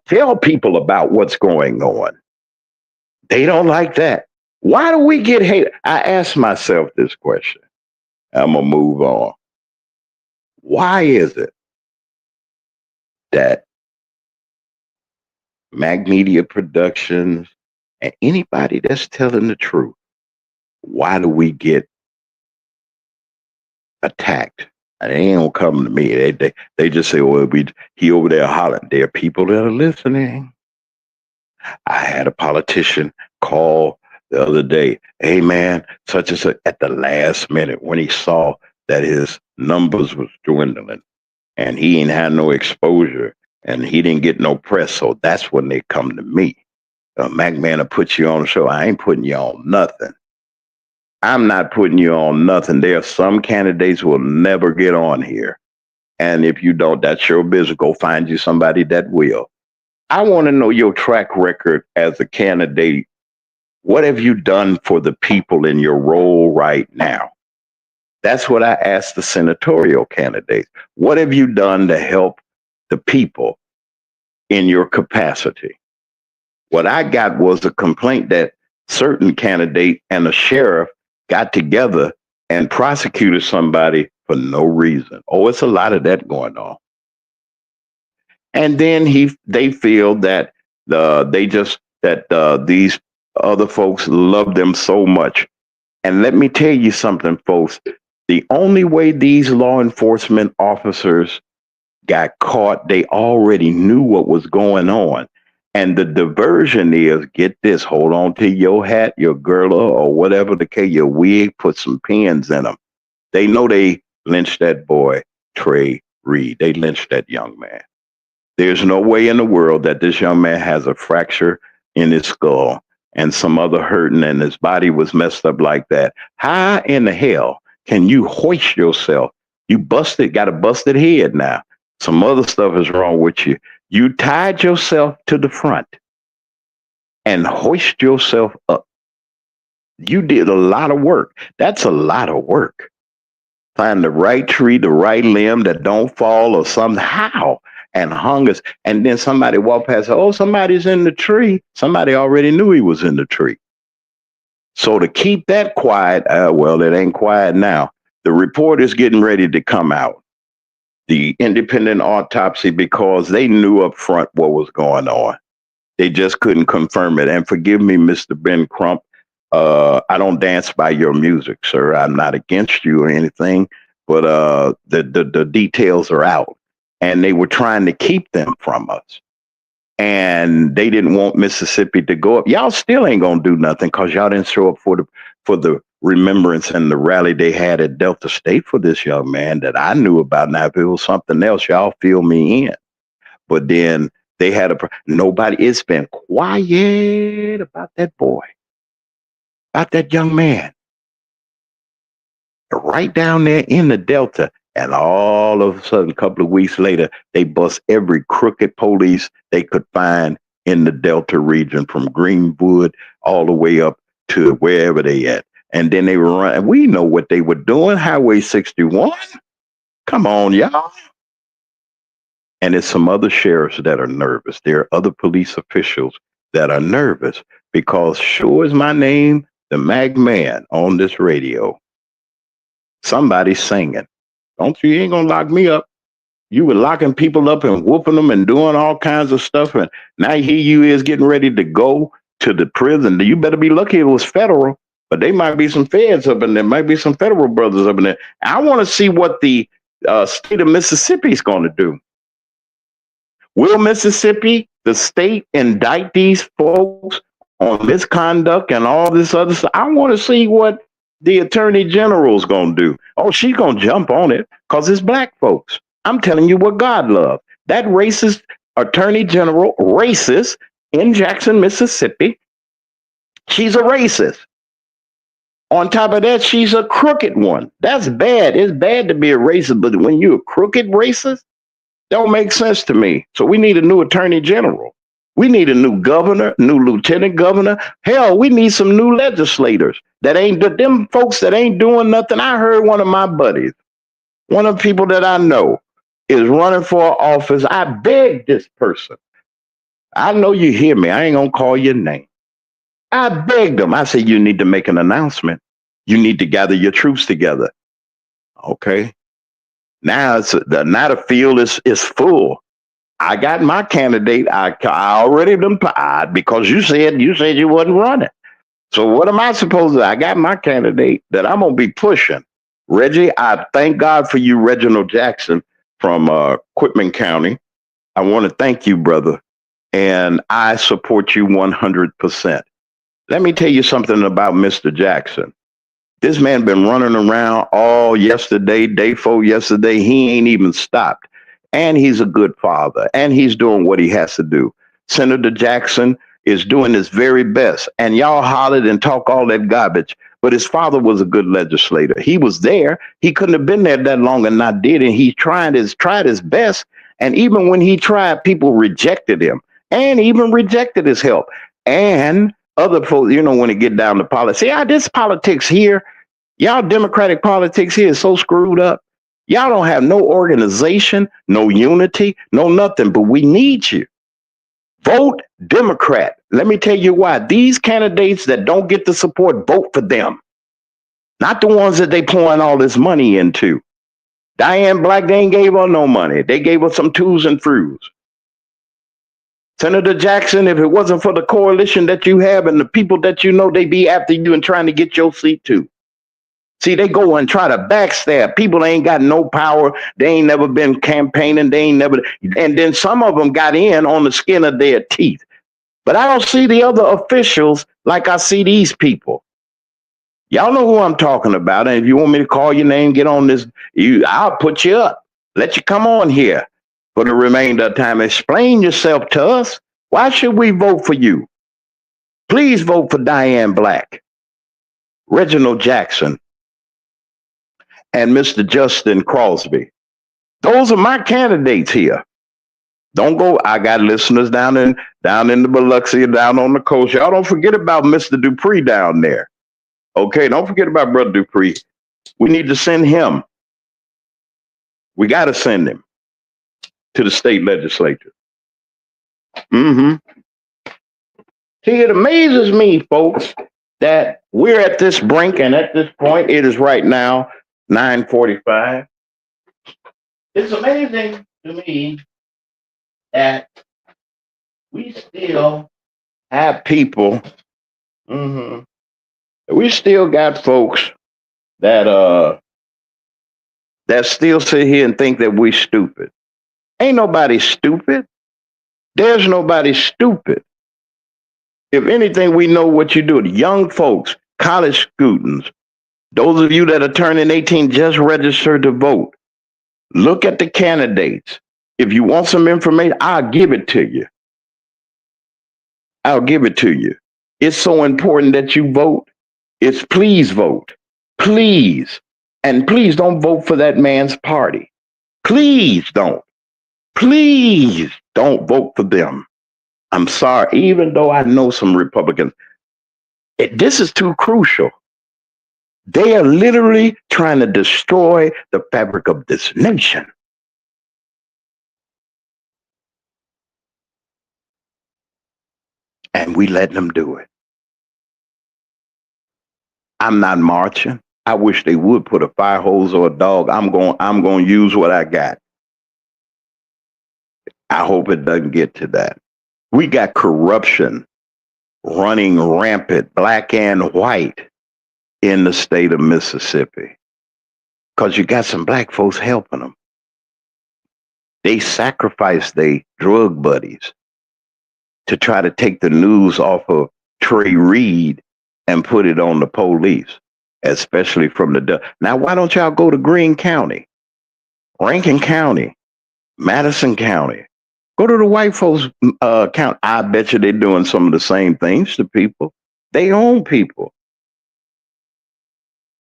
tell people about what's going on, they don't like that. Why do we get hate? I ask myself this question. I'm gonna move on. Why is it that Mag Media Productions and anybody that's telling the truth, why do we get attacked? And they ain't gonna come to me. They just say, well, he over there hollering. There are people that are listening. I had a politician call the other day, hey man, such and such, at the last minute when he saw that his numbers was dwindling and he ain't had no exposure and he didn't get no press. So that's when they come to me. Mac Man will put you on the show. I ain't putting you on nothing. I'm not putting you on nothing. There are some candidates who will never get on here. And if you don't, that's your business. Go find you somebody that will. I want to know your track record as a candidate. What have you done for the people in your role right now? That's what I asked the senatorial candidates. What have you done to help the people in your capacity? What I got was a complaint that certain candidate and a sheriff got together and prosecuted somebody for no reason. Oh, it's a lot of that going on. And then they feel that these other folks love them so much. And let me tell you something, folks. The only way these law enforcement officers got caught, they already knew what was going on. And the diversion is, get this, hold on to your hat, your girdle, or whatever the case, your wig, put some pins in them. They know they lynched that boy, Trey Reed. They lynched that young man. There's no way in the world that this young man has a fracture in his skull and some other hurting and his body was messed up like that. How in the hell can you hoist yourself? You got a busted head now. Some other stuff is wrong with you. You tied yourself to the front and hoist yourself up. You did a lot of work. That's a lot of work. Find the right tree, the right limb that don't fall or somehow and hung us. And then somebody walked past, oh, somebody's in the tree. Somebody already knew he was in the tree. So to keep that quiet, well, it ain't quiet now. The report is getting ready to come out, the independent autopsy, because they knew up front what was going on. They just couldn't confirm it. And forgive me, Mr. Ben Crump. I don't dance by your music, sir. I'm not against you or anything, but the details are out, and they were trying to keep them from us. And they didn't want Mississippi to go up. Y'all still ain't gonna do nothing because y'all didn't show up for the remembrance and the rally they had at Delta State for this young man that I knew about. Now, if it was something else, y'all fill me in. But then they had nobody. It's been quiet about that boy, about that young man, right down there in the Delta. And all of a sudden, a couple of weeks later, they bust every crooked police they could find in the Delta region, from Greenwood all the way up to wherever they at. And then they were running. We know what they were doing. Highway 61. Come on, y'all. And it's some other sheriffs that are nervous. There are other police officials that are nervous because sure as my name, the Mag Man on this radio, somebody's singing. You ain't gonna lock me up. You were locking people up and whooping them and doing all kinds of stuff. And now here you is getting ready to go to the prison. You better be lucky it was federal, but they might be some feds up in there. Might be some federal brothers up in there. I want to see what the state of Mississippi is going to do. Will Mississippi, the state, indict these folks on misconduct and all this other stuff? I want to see what the attorney general's going to do. Oh, she's going to jump on it because it's black folks. I'm telling you what God loves. That racist attorney general, racist in Jackson, Mississippi, she's a racist. On top of that, she's a crooked one. That's bad. It's bad to be a racist, but when you're a crooked racist, don't make sense to me. So we need a new attorney general. We need a new governor, new lieutenant governor. Hell, we need some new legislators that ain't them folks that ain't doing nothing. I heard one of my buddies, one of the people that I know, is running for office. I begged this person. I know you hear me. I ain't gonna call your name. I begged him. I said, you need to make an announcement. You need to gather your troops together. Okay. Now now the field is full. I got my candidate. I already done because you said you wasn't running. So what am I supposed to do? I got my candidate that I'm gonna be pushing. Reggie, I thank God for you, Reginald Jackson from Quitman County. I want to thank you, brother, and I support you 100%. Let me tell you something about Mr. Jackson. This man been running around all yesterday, day before yesterday. He ain't even stopped. And he's a good father. And he's doing what he has to do. Senator Jackson is doing his very best. And y'all hollered and talk all that garbage. But his father was a good legislator. He was there. He couldn't have been there that long and not did. And he tried his best. And even when he tried, people rejected him and even rejected his help. And other folks, when it get down to politics, see, this politics here, y'all Democratic politics here is so screwed up. Y'all don't have no organization, no unity, no nothing, but we need you. Vote Democrat. Let me tell you why. These candidates that don't get the support, vote for them. Not the ones that they pouring all this money into. Diane Black, they ain't gave her no money. They gave her some twos and throos. Senator Jackson, if it wasn't for the coalition that you have and the people that you know, they be after you and trying to get your seat too. See, they go and try to backstab. People ain't got no power. They ain't never been campaigning. And then some of them got in on the skin of their teeth. But I don't see the other officials like I see these people. Y'all know who I'm talking about. And if you want me to call your name, get on this, I'll put you up. Let you come on here for the remainder of the time. Explain yourself to us. Why should we vote for you? Please vote for Diane Black, Reginald Jackson, and Mr. Justin Crosby. Those are my candidates here. Don't go. I got listeners down in the Biloxi, down on the coast. Y'all don't forget about Mr. Dupree down there. Okay, don't forget about Brother Dupree. We need to send him We got to send him to the state legislature. Mm-hmm. See, it amazes me, folks, that we're at this brink, and at this point, it is right now 9:45. It's amazing to me that we still have people. Mm-hmm. We still got folks that that still sit here and think that we stupid. Ain't nobody stupid. There's nobody stupid. If anything, we know what you do. The young folks, college students, those of you that are turning 18, just register to vote. Look at the candidates. If you want some information, I'll give it to you. I'll give it to you. It's so important that you vote. It's please vote. Please. And please don't vote for that man's party. Please don't. Please don't vote for them. I'm sorry, even though I know some Republicans, this is too crucial. They are literally trying to destroy the fabric of this nation. And we let them do it. I'm not marching. I wish they would put a fire hose or a dog. I'm going to use what I got. I hope it doesn't get to that. We got corruption running rampant, black and white, in the state of Mississippi. Because you got some black folks helping them. They sacrifice their drug buddies to try to take the news off of Trey Reed and put it on the police, especially from the. Now, why don't y'all go to Greene County, Rankin County, Madison County? Go to the white folks' county. I bet you they're doing some of the same things to people. They own people.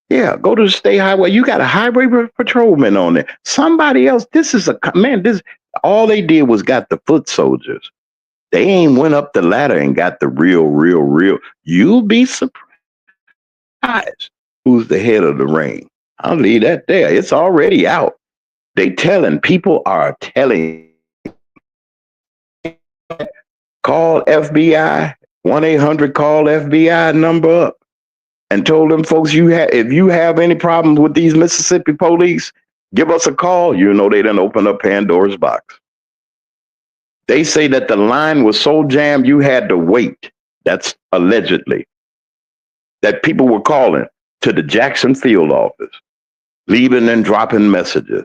Yeah, go to the state highway. You got a highway patrolman on there. Somebody else. This is a man. This all they did was got the foot soldiers. They ain't went up the ladder and got the real. You'll be surprised who's the head of the ring. I'll leave that there. It's already out. People are telling. Call FBI, 1-800 call FBI number up, and told them folks if you have any problems with these Mississippi police, give us a call. You know they done opened up Pandora's box. They say that the line was so jammed you had to wait. That's allegedly. That people were calling to the Jackson field office, leaving and dropping messages.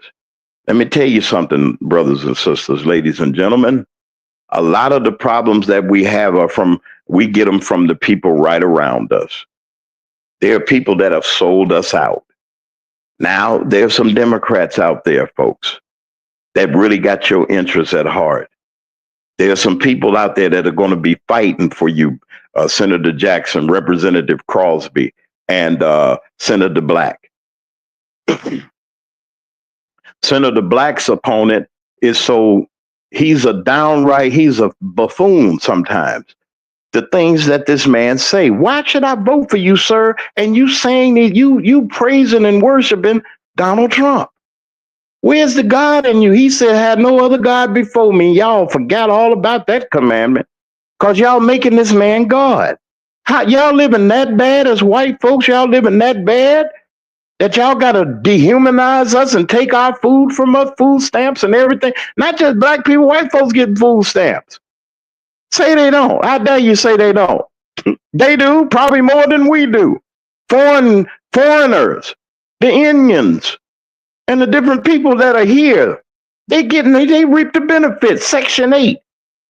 Let me tell you something, brothers and sisters, ladies and gentlemen. A lot of the problems that we have we get them from the people right around us. There are people that have sold us out. Now, there's some Democrats out there, folks, that really got your interests at heart. There are some people out there that are going to be fighting for you, Senator Jackson, Representative Crosby, and Senator Black. Senator Black's opponent is he's a buffoon sometimes. The things that this man say. Why should I vote for you, sir? And you saying that you praising and worshiping Donald Trump. Where's the God in you? He said, had no other God before me. Y'all forgot all about that commandment because y'all making this man God. How y'all living that bad as white folks? Y'all living that bad that y'all got to dehumanize us and take our food from us, food stamps and everything? Not just black people, white folks getting food stamps. Say they don't. How dare you say they don't? They do, probably more than we do. Foreigners, the Indians, and the different people that are here, they reap the benefits. Section 8.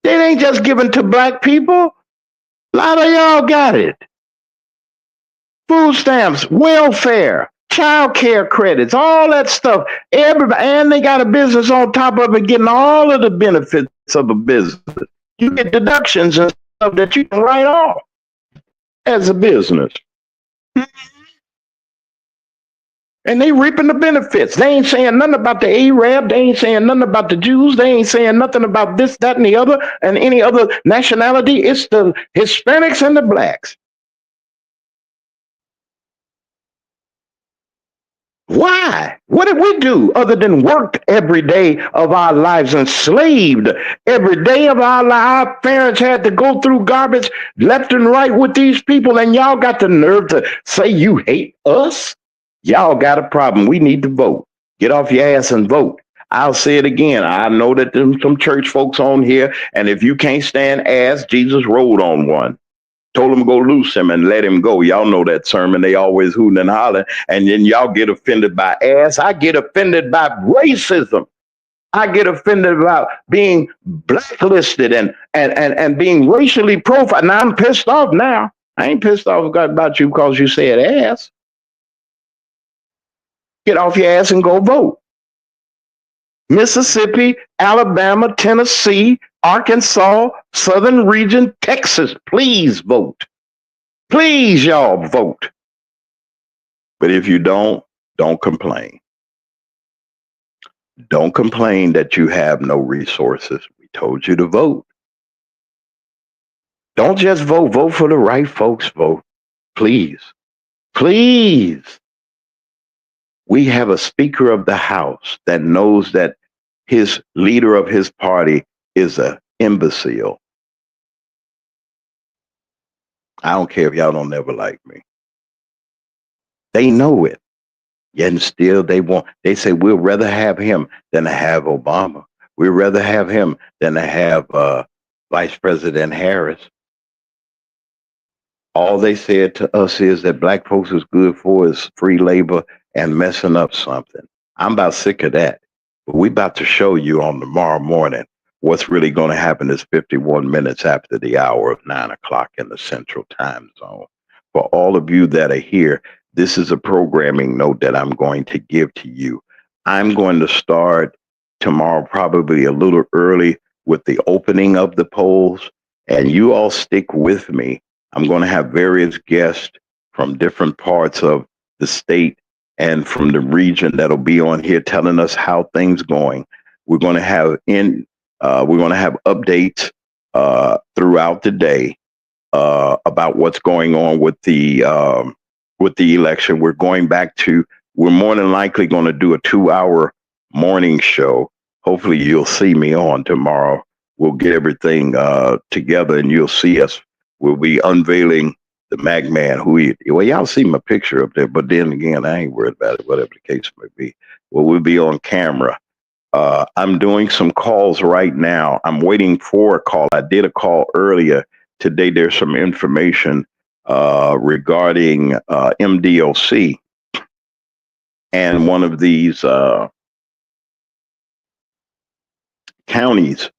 They ain't just given to black people. A lot of y'all got it. Food stamps, welfare, child care credits, all that stuff. Everybody, and they got a business on top of it getting all of the benefits of a business. You get deductions and stuff that you can write off as a business. And they reaping the benefits. They ain't saying nothing about the Arab. They ain't saying nothing about the Jews. They ain't saying nothing about this, that, and the other, and any other nationality. It's the Hispanics and the blacks Why? What did we do other than work every day of our lives, enslaved every day of our lives? Our parents had to go through garbage left and right with these people, and y'all got the nerve to say you hate us? Y'all got a problem. We need to vote. Get off your ass and vote. I'll say it again. I know that there's some church folks on here, and if you can't stand ass, Jesus rode on one. Told him to go loose him and let him go. Y'all know that sermon. They always hooting and hollering. And then y'all get offended by ass. I get offended by racism. I get offended about being blacklisted and being racially profiled. Now I'm pissed off now. I ain't pissed off about you because you said ass. Get off your ass and go vote. Mississippi, Alabama, Tennessee, Arkansas, Southern Region, Texas, please vote. Please, y'all vote. But if you don't complain. Don't complain that you have no resources. We told you to vote. Don't just vote. Vote for the right folks. Vote. Please. Please. We have a Speaker of the House that knows that his leader of his party is an imbecile. I don't care if y'all don't ever like me. They know it. Yet and still they say we'll rather have him than to have Obama. We'd rather have him than to have Vice President Harris. All they said to us is that black folks is good for is free labor and messing up something. I'm about sick of that. But we about to show you on tomorrow morning what's really going to happen is 51 minutes after the hour of 9 o'clock in the Central Time Zone. For all of you that are here, this is a programming note that I'm going to give to you. I'm going to start tomorrow probably a little early with the opening of the polls, and you all stick with me. I'm going to have various guests from different parts of the state and from the region that'll be on here telling us how things going. We're going to have updates throughout the day about what's going on with the election. We're more than likely going to do a 2-hour morning show. Hopefully you'll see me on tomorrow. We'll get everything together and you'll see us. We'll be unveiling the Mac Man, well, y'all see my picture up there, but then again, I ain't worried about it, whatever the case may be. Well, we'll be on camera. I'm doing some calls right now. I'm waiting for a call. I did a call earlier today. There's some information regarding MDOC and one of these counties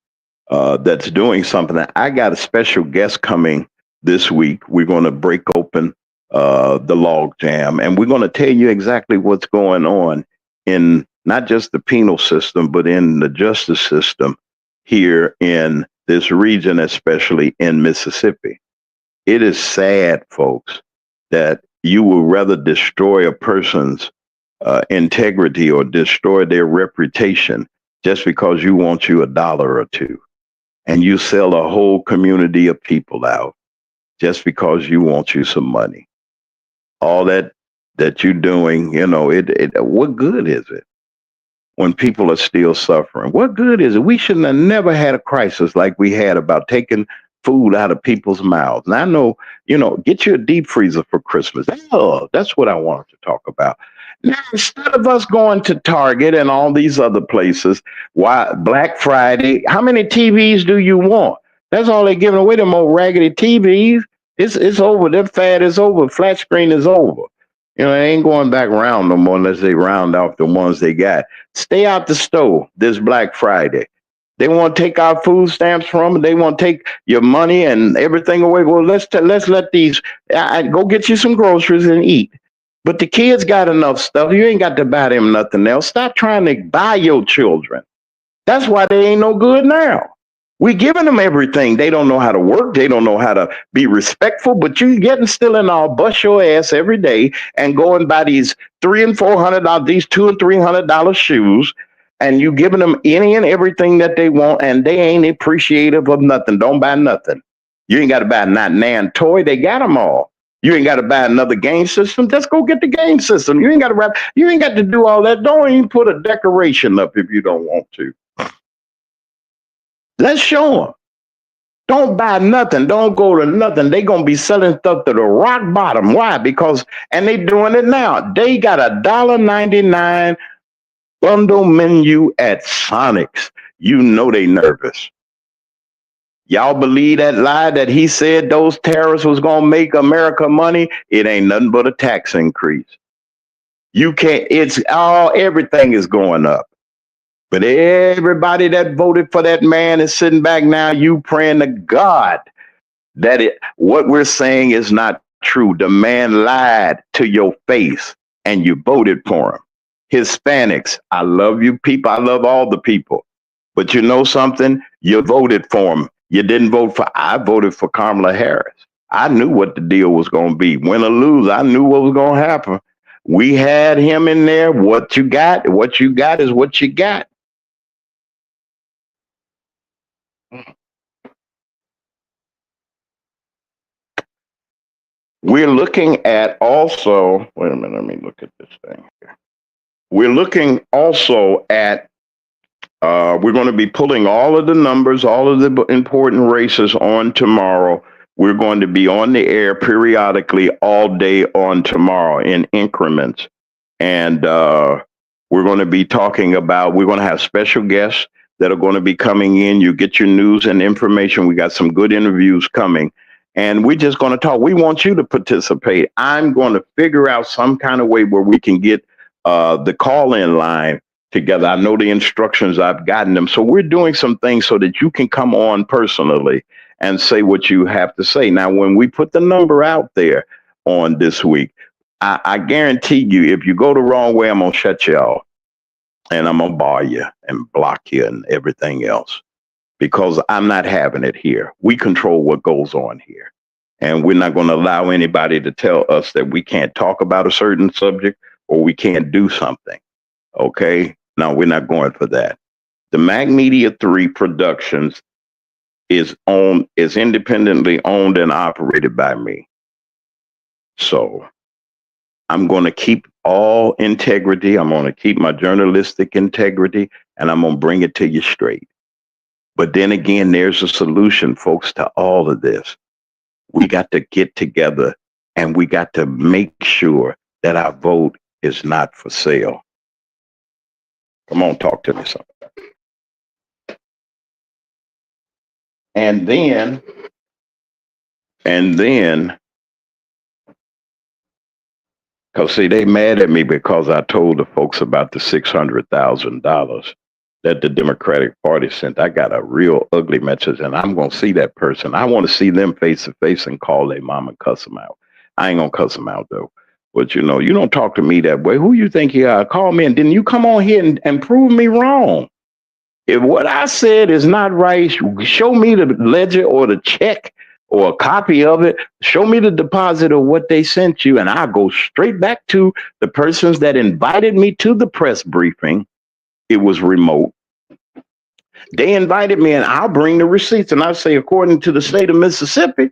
that's doing something. I got a special guest coming this week. We're going to break open the log jam, and we're going to tell you exactly what's going on in not just the penal system, but in the justice system here in this region, especially in Mississippi. It is sad, folks, that you will rather destroy a person's integrity or destroy their reputation just because you want you $1 or $2. And you sell a whole community of people out just because you want you some money. All that you're doing, what good is it when people are still suffering? What good is it? We shouldn't have never had a crisis like we had about taking food out of people's mouths. And I know, get you a deep freezer for Christmas. Oh, that's what I wanted to talk about. Now, instead of us going to Target and all these other places, why Black Friday, how many TVs do you want? That's all they're giving away, them old raggedy TVs. It's over. That fad is over. Flat screen is over. They ain't going back around no more unless they round off the ones they got. Stay out the store this Black Friday. They want to take our food stamps from them. They want to take your money and everything away. Well, let's let these go get you some groceries and eat. But the kids got enough stuff. You ain't got to buy them nothing else. Stop trying to buy your children. That's why they ain't no good now. We giving them everything. They don't know how to work. They don't know how to be respectful. But you getting still in all bust your ass every day and go and buy these $300 and $400, these $200 and $300 shoes, and you giving them any and everything that they want, and they ain't appreciative of nothing. Don't buy nothing. You ain't got to buy not nan toy. They got them all. You ain't got to buy another game system. Just go get the game system. You ain't got to wrap. You ain't got to do all that. Don't even put a decoration up if you don't want to. Let's show them. Don't buy nothing. Don't go to nothing. They gonna be selling stuff to the rock bottom. Why? Because and they doing it now. They got $1.99 bundle menu at Sonic's. You know they nervous. Y'all believe that lie that he said those tariffs was gonna make America money? It ain't nothing but a tax increase. You can't. It's all. Everything is going up. But everybody that voted for that man is sitting back now. You praying to God that what we're saying is not true. The man lied to your face and you voted for him. Hispanics, I love you people. I love all the people. But you know something? You voted for him. You didn't vote for, I voted for Kamala Harris. I knew what the deal was going to be. Win or lose, I knew what was going to happen. We had him in there. What you got is what you got. We're looking at also, wait a minute, let me look at this thing here. We're looking also at, we're going to be pulling all of the numbers, all of the important races on tomorrow. We're going to be on the air periodically all day on tomorrow in increments. And we're going to be talking about, we're going to have special guests that are going to be coming in. You get your news and information. We got some good interviews coming. And we're just going to talk. We want you to participate. I'm going to figure out some kind of way where we can get the call-in line together. I know the instructions, I've gotten them. So we're doing some things so that you can come on personally and say what you have to say. Now, when we put the number out there on this week, I guarantee you, if you go the wrong way, I'm going to shut you off and I'm going to bar you and block you and everything else because I'm not having it here. We control what goes on here. And we're not going to allow anybody to tell us that we can't talk about a certain subject or we can't do something. Okay? No, we're not going for that. The Mag Media 3 Productions is independently owned and operated by me. So I'm going to keep all integrity. I'm going to keep my journalistic integrity and I'm going to bring it to you straight. But then again, there's a solution, folks, to all of this. We got to get together and we got to make sure that our vote is not for sale. Come on, talk to me something. And then, because see, they mad at me because I told the folks about the $600,000 that the Democratic Party sent. I got a real ugly message, and I'm gonna see that person. I want to see them face to face and call their mom and cuss them out. I ain't gonna cuss them out though. But you know, you don't talk to me that way. Who you think you are? Call me, and then you come on here and prove me wrong. If what I said is not right, show me the ledger or the check or a copy of it. Show me the deposit of what they sent you, and I'll go straight back to the persons that invited me to the press briefing. It was remote. They invited me, and I'll bring the receipts, and I'll say, according to the state of Mississippi,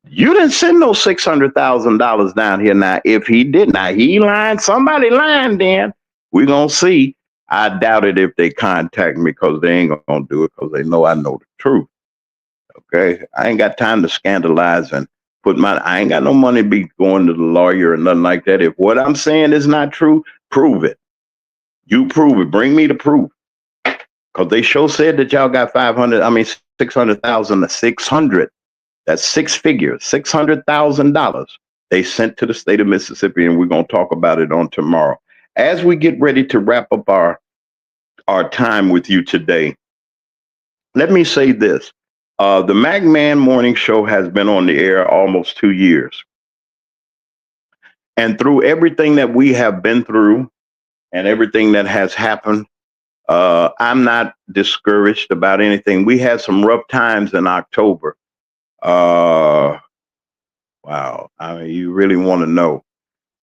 you didn't send no $600,000 down here. Now, if he did, now he lying, somebody lying then. We're going to see. I doubt it if they contact me because they ain't going to do it because they know I know the truth. Okay? I ain't got time to scandalize and I ain't got no money to be going to the lawyer or nothing like that. If what I'm saying is not true, prove it. You prove it. Bring me the proof. Because they sure said that y'all got 600,000 to 600. That's six figures, $600,000 they sent to the state of Mississippi, and we're going to talk about it on tomorrow. As we get ready to wrap up our time with you today, let me say this. The MagMan Morning Show has been on the air almost 2 years. And through everything that we have been through and everything that has happened, I'm not discouraged about anything. We had some rough times in October. Wow. I mean, you really want to know.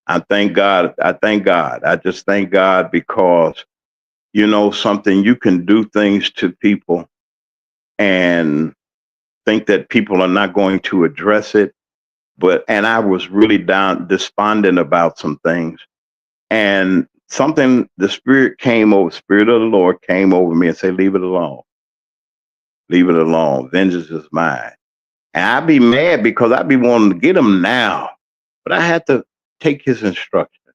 I thank God. I just thank God because, you know, something, you can do things to people and think that people are not going to address it. and I was really down, despondent about some things. And something, Spirit of the Lord came over me and said, leave it alone. Leave it alone. Vengeance is mine. And I'd be mad because I'd be wanting to get him now. But I had to take his instruction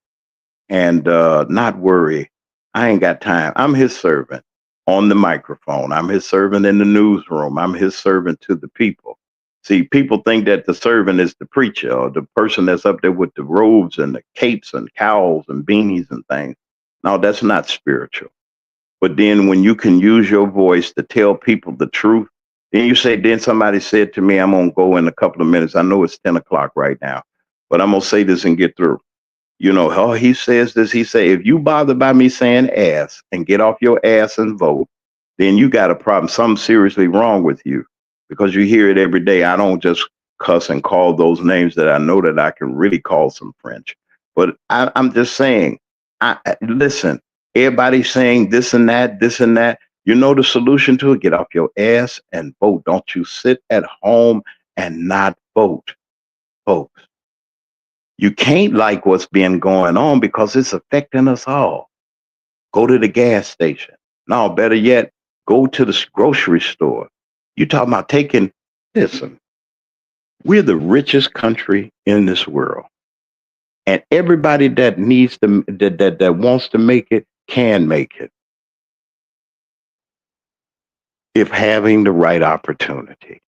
and not worry. I ain't got time. I'm his servant on the microphone. I'm his servant in the newsroom. I'm his servant to the people. See, people think that the servant is the preacher or the person that's up there with the robes and the capes and cowls and beanies and things. No, that's not spiritual. But then when you can use your voice to tell people the truth, then somebody said to me, I'm going to go in a couple of minutes. I know it's 10 o'clock right now, but I'm going to say this and get through. You know, oh, he says this. He say, if you bother by me saying ass and get off your ass and vote, then you got a problem. Something seriously wrong with you because you hear it every day. I don't just cuss and call those names that I know that I can really call some French. But I'm just saying, listen, everybody's saying this and that, this and that. You know the solution to it? Get off your ass and vote. Don't you sit at home and not vote, folks. You can't like what's been going on because it's affecting us all. Go to the gas station. No, better yet, go to the grocery store. You talking about listen, we're the richest country in this world. And everybody that needs to, that wants to make it, can make it. If having the right opportunity.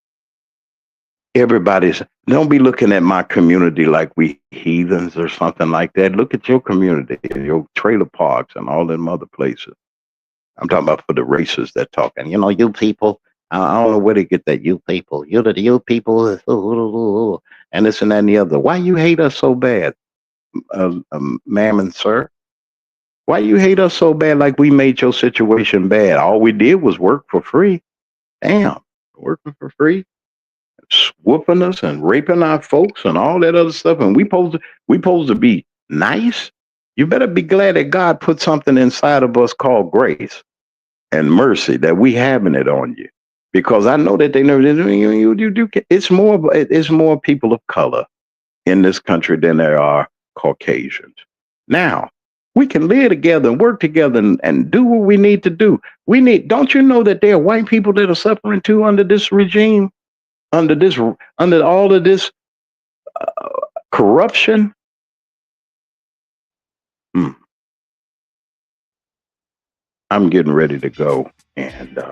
Don't be looking at my community like we heathens or something like that. Look at your community and your trailer parks and all them other places. I'm talking about for the racists that talk. And, you people, I don't know where they get that you people. You people, and this and that and the other. Why you hate us so bad, ma'am and sir? Why you hate us so bad like we made your situation bad? All we did was work for free. Damn, working for free? Whooping us and raping our folks and all that other stuff, and we supposed to be nice. You better be glad that God put something inside of us called grace and mercy, that we having it on you, because I know that they never it's more people of color in this country than there are Caucasians. Now we can live together and work together and do what we need to do. Don't you know that there are white people that are suffering too under this regime? Under all of this corruption. I'm getting ready to go. And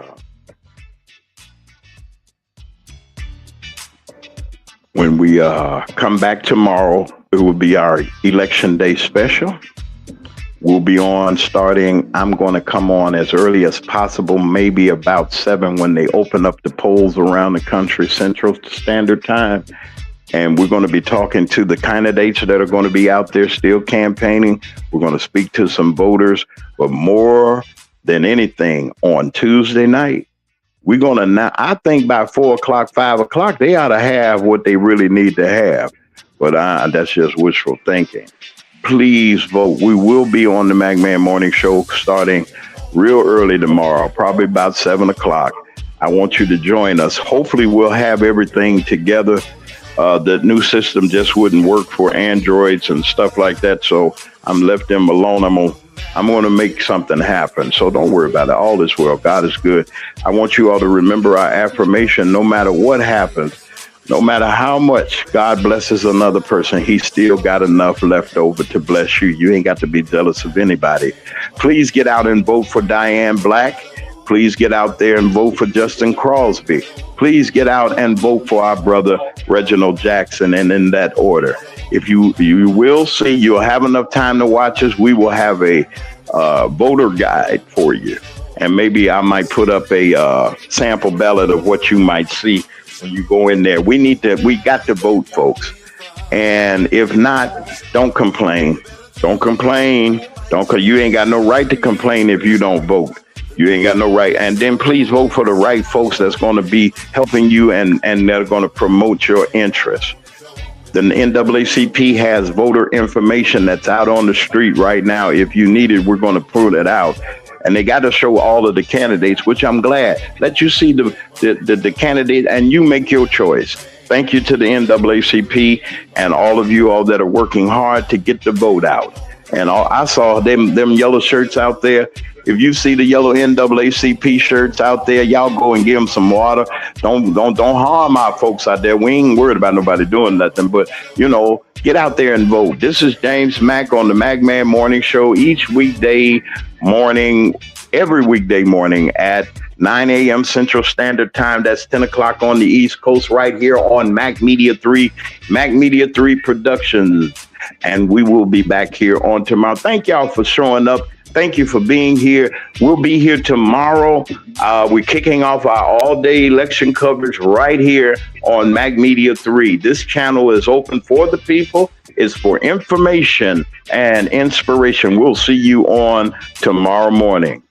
when we come back tomorrow, it will be our Election Day special. We'll be on starting, I'm going to come on as early as possible, maybe about 7 when they open up the polls around the country, Central Standard Time. And we're going to be talking to the candidates that are going to be out there still campaigning. We're going to speak to some voters. But more than anything, on Tuesday night, we're going to now, I think by 4 o'clock, 5 o'clock, they ought to have what they really need to have. But that's just wishful thinking. Please vote. We will be on the McMahon Morning Show starting real early tomorrow, probably about 7 o'clock. I want you to join us. Hopefully we'll have everything together. The new system just wouldn't work for Androids and stuff like that, so I'm left them alone. I'm going to make something happen, so don't worry about it. All is well. God is good. I want you all to remember our affirmation. No matter what happens, no matter how much God blesses another person, he still got enough left over to bless you. You ain't got to be jealous of anybody. Please get out and vote for Diane Black. Please get out there and vote for Justin Crosby. Please get out and vote for our brother Reginald Jackson, and in that order. If you will see, you'll have enough time to watch us. We will have a voter guide for you. And maybe I might put up a sample ballot of what you might see when you go in there. We got to vote, folks. And if not, don't complain. Don't complain. You ain't got no right to complain if you don't vote. You ain't got no right. And then please vote for the right folks that's going to be helping you and they're going to promote your interests. The NAACP has voter information that's out on the street right now. If you need it, we're going to pull it out. And they got to show all of the candidates, which I'm glad. Let you see the candidate and you make your choice. Thank you to the NAACP and all of you all that are working hard to get the vote out. And I saw them yellow shirts out there. If you see the yellow NAACP shirts out there, y'all go and give them some water. Don't harm our folks out there. We ain't worried about nobody doing nothing, but get out there and vote. This is James Mack on the Macman Morning Show each weekday morning, every weekday morning at 9 a.m. Central Standard Time. That's 10 o'clock on the East Coast, right here on Mac Media 3 Productions. And we will be back here on tomorrow. Thank y'all for showing up. Thank you for being here. We'll be here tomorrow. We're kicking off our all-day election coverage right here on Mac Media 3. This channel is open for the people. It's for information and inspiration. We'll see you on tomorrow morning.